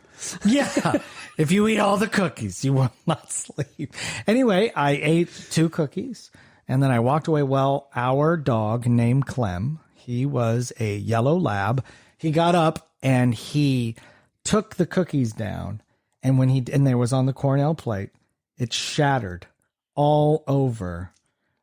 Yeah. If you eat all the cookies, you will not sleep. Anyway, I ate 2 cookies and then I walked away. Well, our dog named Clem, he was a yellow lab. He got up and he took the cookies down. And and there was on the Cornell plate, it shattered all over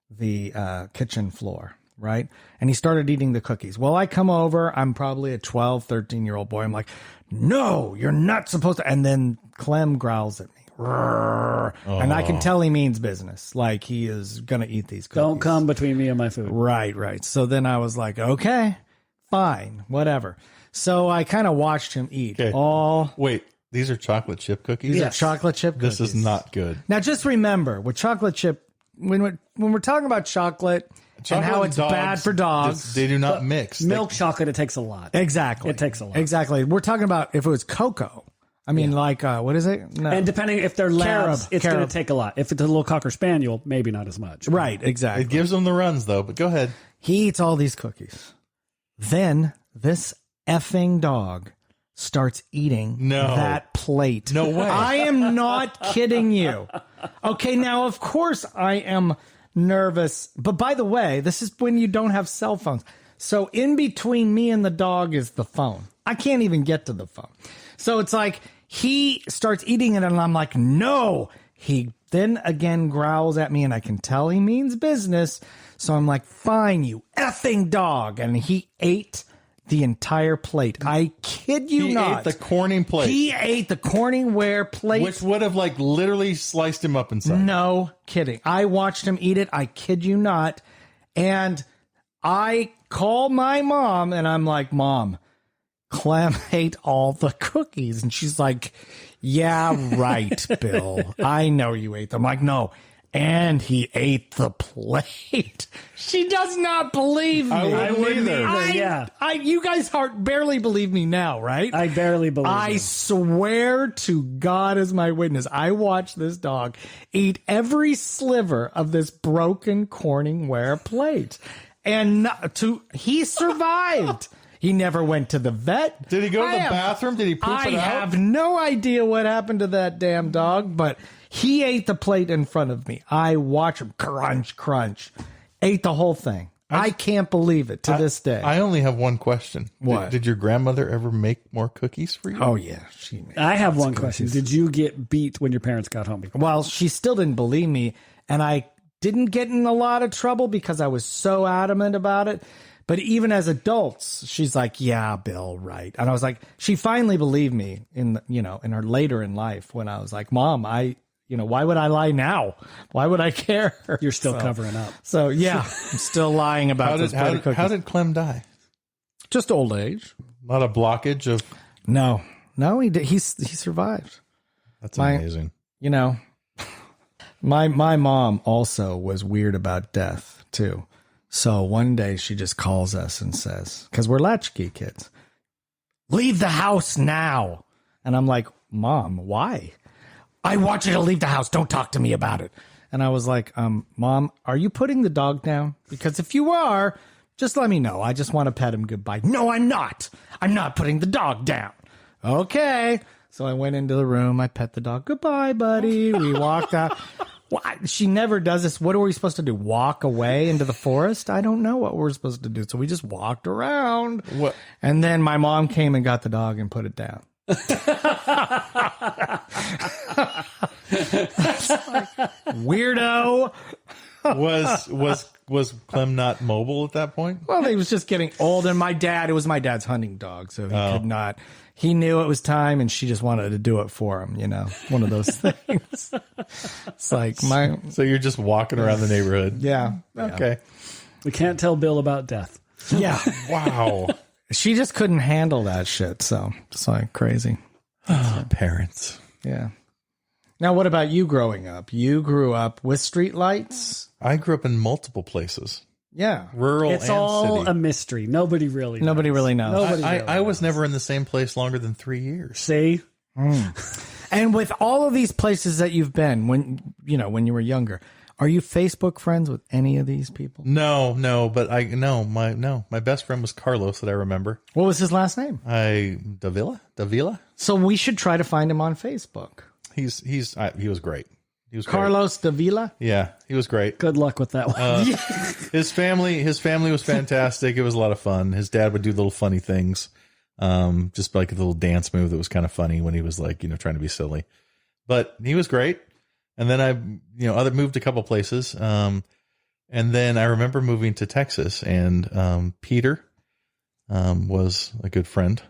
the kitchen floor. Right. And he started eating the cookies. Well, I come over. I'm probably a 12, 13-year-old boy. I'm like, no, you're not supposed to. And then Clem growls at me. And I can tell he means business. Like he is going to eat these cookies. Don't come between me and my food. Right. So then I was like, okay, fine, whatever. So I kind of watched him eat Wait, these are chocolate chip cookies? These are chocolate chip cookies. This is not good. Now, just remember, with chocolate chip, when we're talking about chocolate and how it's bad for dogs. They do not mix. Milk chocolate, it takes a lot. Exactly. It takes a lot. Exactly. We're talking about if it was cocoa. I mean, what is it? No. And depending if they're labs, it's going to take a lot. If it's a little Cocker Spaniel, maybe not as much. Right, exactly. It gives them the runs, though, but go ahead. He eats all these cookies. Then this effing dog starts eating that plate. No way. I am not kidding you. Okay, now, of course, I am nervous. But by the way, this is when you don't have cell phones. So in between me and the dog is the phone. I can't even get to the phone. So it's like he starts eating it and I'm like, no. He then again growls at me and I can tell he means business. So I'm like, fine, you effing dog. And he ate the entire plate. I kid you not. He ate the Corning plate. He ate the Corningware plate. Which would have like literally sliced him up inside. No kidding. I watched him eat it. I kid you not. And I call my mom and I'm like, Mom, Clem ate all the cookies. And she's like, yeah, right, Bill. I know you ate them. I'm like, no. And he ate the plate. She does not believe me. I wouldn't either. Yeah. You guys barely believe me now, right? I barely believe I swear to God as my witness, I watched this dog eat every sliver of this broken Corningware plate. And he survived. He never went to the vet. Did he go to the bathroom? Did he poop it out? I have no idea what happened to that damn dog, but he ate the plate in front of me. I watch him crunch, crunch. Ate the whole thing. I can't believe it to this day. I only have one question. What? Did your grandmother ever make more cookies for you? Oh, yeah. She made I have one question. Did you get beat when your parents got home? Well, she still didn't believe me, and I didn't get in a lot of trouble because I was so adamant about it. But even as adults, she's like, yeah, Bill, right. And I was like, she finally believed me in her later in life when I was like, Mom, why would I lie now? Why would I care? You're still covering up. So yeah, I'm still lying about this. How did Clem die? Just old age. Not a blockage of. No, he did. He survived. That's amazing. My mom also was weird about death too. So one day she just calls us and says, because we're latchkey kids, leave the house now. And I'm like, Mom, why? I want you to leave the house. Don't talk to me about it. And I was like, Mom, are you putting the dog down? Because if you are, just let me know. I just want to pet him goodbye. No, I'm not. I'm not putting the dog down. Okay. So I went into the room. I pet the dog. Goodbye, buddy. We walked out. She never does this. What are we supposed to do? Walk away into the forest? I don't know what we're supposed to do. So we just walked around. What? And then my mom came and got the dog and put it down. Weirdo. Was Clem not mobile at that point? Well, he was just getting old, and it was my dad's hunting dog, so he could not. He knew it was time, and she just wanted to do it for him. One of those things. It's like So you're just walking around the neighborhood. Yeah. Okay. We can't tell Bill about death. Yeah. Wow. She just couldn't handle that shit. So it's like crazy. Parents. Yeah. Now, what about you growing up? You grew up with streetlights? I grew up in multiple places. Yeah. Rural It's and all city. a mystery. Nobody really knows. Nobody really knows. Nobody I, really I was knows. never in the same place longer than 3 years. See? And with all of these places that you've been when you were younger, are you Facebook friends with any of these people? No, but my best friend was Carlos that I remember. What was his last name? Davila. So we should try to find him on Facebook. He was great. He was great. Carlos Davila? Yeah, he was great. Good luck with that one. His family was fantastic. It was a lot of fun. His dad would do little funny things. Just like a little dance move that was kind of funny when he was like, trying to be silly. But he was great. And then I moved a couple places. And then I remember moving to Texas, and Peter was a good friend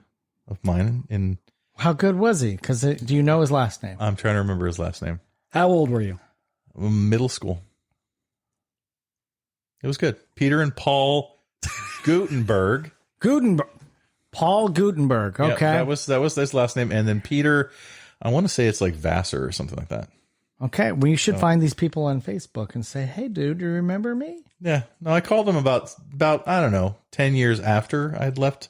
of mine. And How good was he? Because do you know his last name? I'm trying to remember his last name. How old were you? Middle school. It was good. Peter and Paul Gutenberg. Paul Gutenberg. Okay. Yeah, that was his last name. And then Peter, I want to say it's like Vassar or something like that. Okay. Well, you should find these people on Facebook and say, hey, dude, do you remember me? Yeah. No, I called them about I don't know, 10 years after I'd left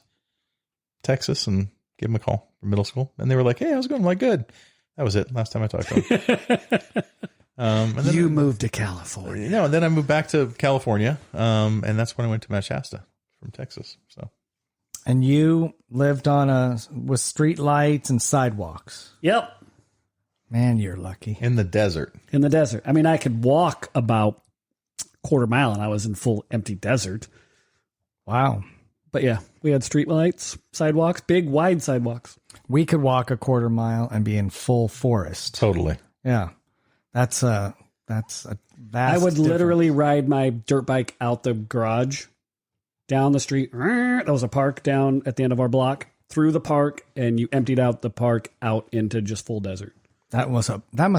Texas and gave them a call from middle school. And they were like, hey, how's it going? I'm like, good. That was it. Last time I talked to them. And then You moved to California. and then I moved back to California. And that's when I went to Mount Shasta from Texas. So. And you lived with street lights and sidewalks. Yep. Man, you're lucky. In the desert. In the desert. I mean, I could walk about a quarter mile and I was in full empty desert. Wow. But yeah, we had street lights, sidewalks, big, wide sidewalks. We could walk a quarter mile and be in full forest. Totally. Yeah. That's a vast I would difference. literally ride my dirt bike out the garage, down the street. There was a park down at the end of our block, through the park, and you emptied out the park out into just full desert. That must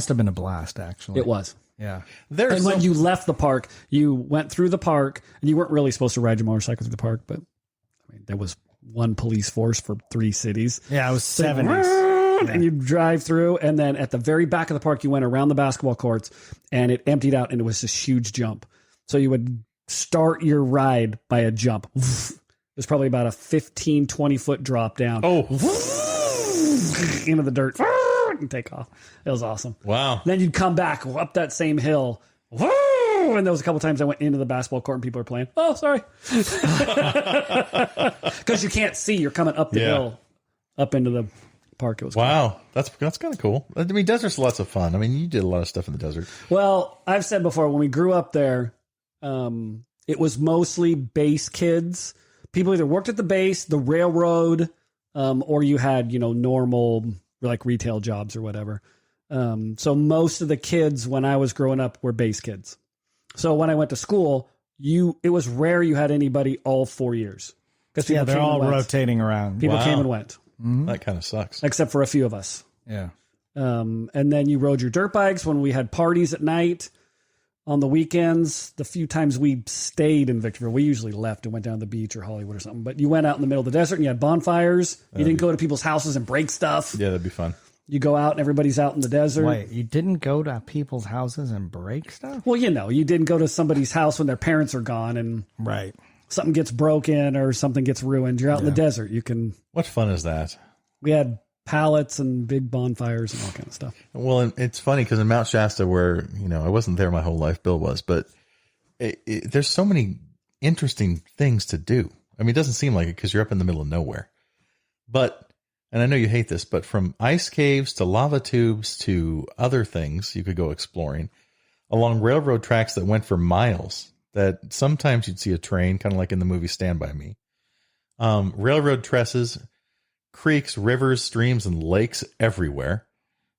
have been a blast, actually. It was. Yeah. And when you left the park, you went through the park, and you weren't really supposed to ride your motorcycle through the park, but I mean, there was one police force for 3 cities. Yeah, it was 70s. And you drive through, and then at the very back of the park, you went around the basketball courts, and it emptied out, and it was this huge jump. So you would start your ride by a jump. It was probably about a 15, 20-foot drop down. Oh. Into the dirt. And take off. It was awesome. Wow. Then you'd come back up that same hill. And there was a couple times I went into the basketball court and people were playing. Oh, sorry. Because you can't see. You're coming up the hill, up into the park. It was wow. Cool. That's kind of cool. I mean, desert's lots of fun. I mean, you did a lot of stuff in the desert. Well, I've said before, when we grew up there, it was mostly base kids. People either worked at the base, the railroad, or you had, normal like retail jobs or whatever. So most of the kids when I was growing up were base kids. So when I went to school, it was rare you had anybody all 4 years. Yeah, they're all rotating around. People came and went. That kind of sucks. Except for a few of us. Yeah. And then you rode your dirt bikes when we had parties at night. On the weekends, the few times we stayed in Victorville, we usually left and went down to the beach or Hollywood or something. But you went out in the middle of the desert and you had bonfires. You didn't go to people's houses and break stuff. Yeah, that'd be fun. You go out and everybody's out in the desert. Wait, you didn't go to people's houses and break stuff? Well, you didn't go to somebody's house when their parents are gone and Right. something gets broken or something gets ruined. You're out in the desert. What fun is that? We had pallets and big bonfires and all kind of stuff. Well, and it's funny because in Mount Shasta, where I wasn't there my whole life, Bill was, but there's so many interesting things to do. I mean, it doesn't seem like it because you're up in the middle of nowhere. But, and I know you hate this, but from ice caves to lava tubes to other things you could go exploring along railroad tracks that went for miles. That sometimes you'd see a train, kind of like in the movie Stand By Me. Railroad tresses, creeks, rivers, streams, and lakes everywhere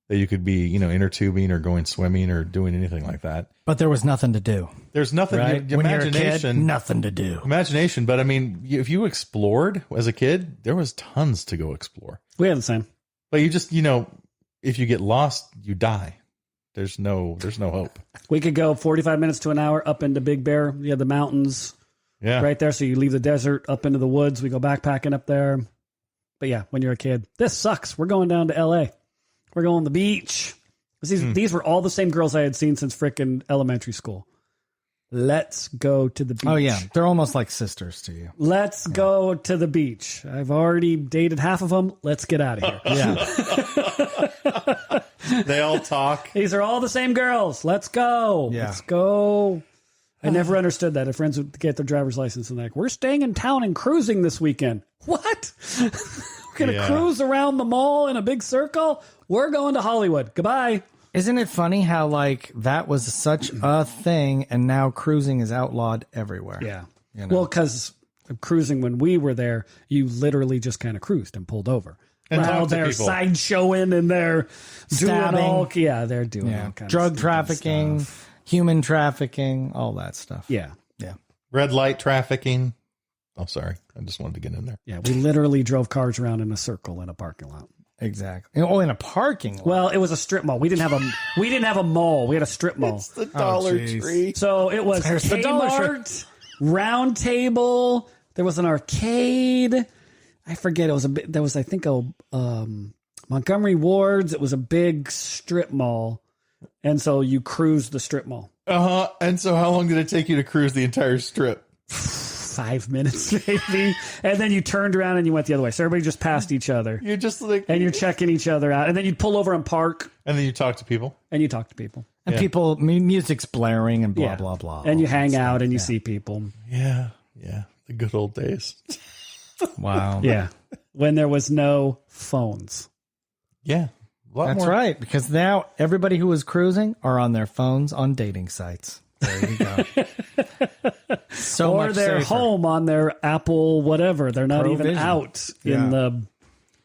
that you could be, inner tubing or going swimming or doing anything like that. But there was nothing to do. There's nothing. Right? When you're a Imagination. kid, nothing to do. Imagination. But I mean, if you explored as a kid, there was tons to go explore. We had the same. But you just, if you get lost, you die. There's no hope. We could go 45 minutes to an hour up into Big Bear. You had the mountains Yeah. right there. So you leave the desert up into the woods. We go backpacking up there. But yeah, when you're a kid, this sucks. We're going down to LA. We're going to the beach. These were all the same girls I had seen since frickin' elementary school. Let's go to the beach. Oh, yeah. They're almost like sisters to you. Let's go to the beach. I've already dated half of them. Let's get out of here. Yeah. They all talk. These are all the same girls. Let's go. Yeah. Let's go. I never understood that. If friends would get their driver's license and like, we're staying in town and cruising this weekend. What? We're going to cruise around the mall in a big circle? We're going to Hollywood. Goodbye. Isn't it funny how, like, that was such a thing, and now cruising is outlawed everywhere? Yeah. You know? Well, because cruising when we were there, you literally just kind of cruised and pulled over. And While talked to they're people. sideshowing and they're Stabbing. doing all, they're doing all kinds drug of trafficking, stuff. human trafficking, all that stuff. Yeah. Yeah. Red light trafficking. Oh, sorry. I just wanted to get in there. Yeah. We literally drove cars around in a circle in a parking lot. Exactly. Oh, in a parking lot. Well, it was a strip mall. We didn't have a mall. We had a strip mall. It's the Dollar geez. Tree. So it was There's the Dollar Kmart, Round Table. There was an arcade. I forget. It was there was, I think, a Montgomery Wards. It was a big strip mall, and so you cruised the strip mall. And so, how long did it take you to cruise the entire strip? 5 minutes, maybe, and then you turned around and you went the other way. So everybody just passed each other, You're just like, and you're checking each other out, and then you'd pull over and park, and then you talk to people. and you talk to people, and people, music's blaring and blah, blah, blah. and you hang out and you see people. Yeah, the good old days. Wow. Yeah, when there was no phones. Yeah, a lot That's more. right. Because now everybody who is cruising are on their phones on dating sites. There you go. So Or much they're safer. home on their Apple whatever. They're not even Provision. out Yeah. in the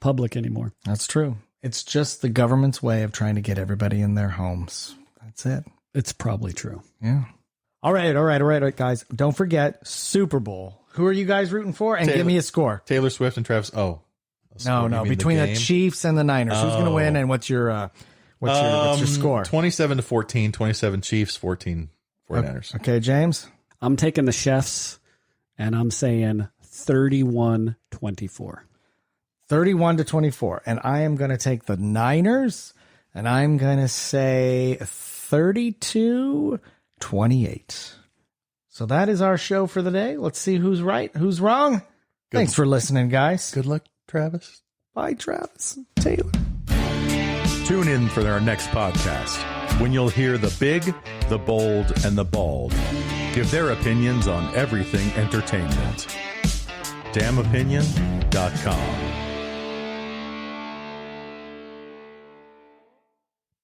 public anymore. That's true. It's just the government's way of trying to get everybody in their homes. That's it. It's probably true. Yeah. All right, guys. Don't forget Super Bowl. Who are you guys rooting for? And give me a score. Taylor Swift and Travis. Oh, No, between the Chiefs and the Niners. Who's going to win? And what's your score? 27-14. 27 Chiefs, 14 49ers. Okay, James. I'm taking the Chefs, and I'm saying 31-24. 31-24. And I am going to take the Niners, and I'm going to say 32-28. So that is our show for the day. Let's see who's right, who's wrong. Thanks for listening, guys. Good luck, Travis. Bye, Travis. Taylor. Tune in for our next podcast when you'll hear the big, the bold, and the bald give their opinions on everything entertainment. Damnopinion.com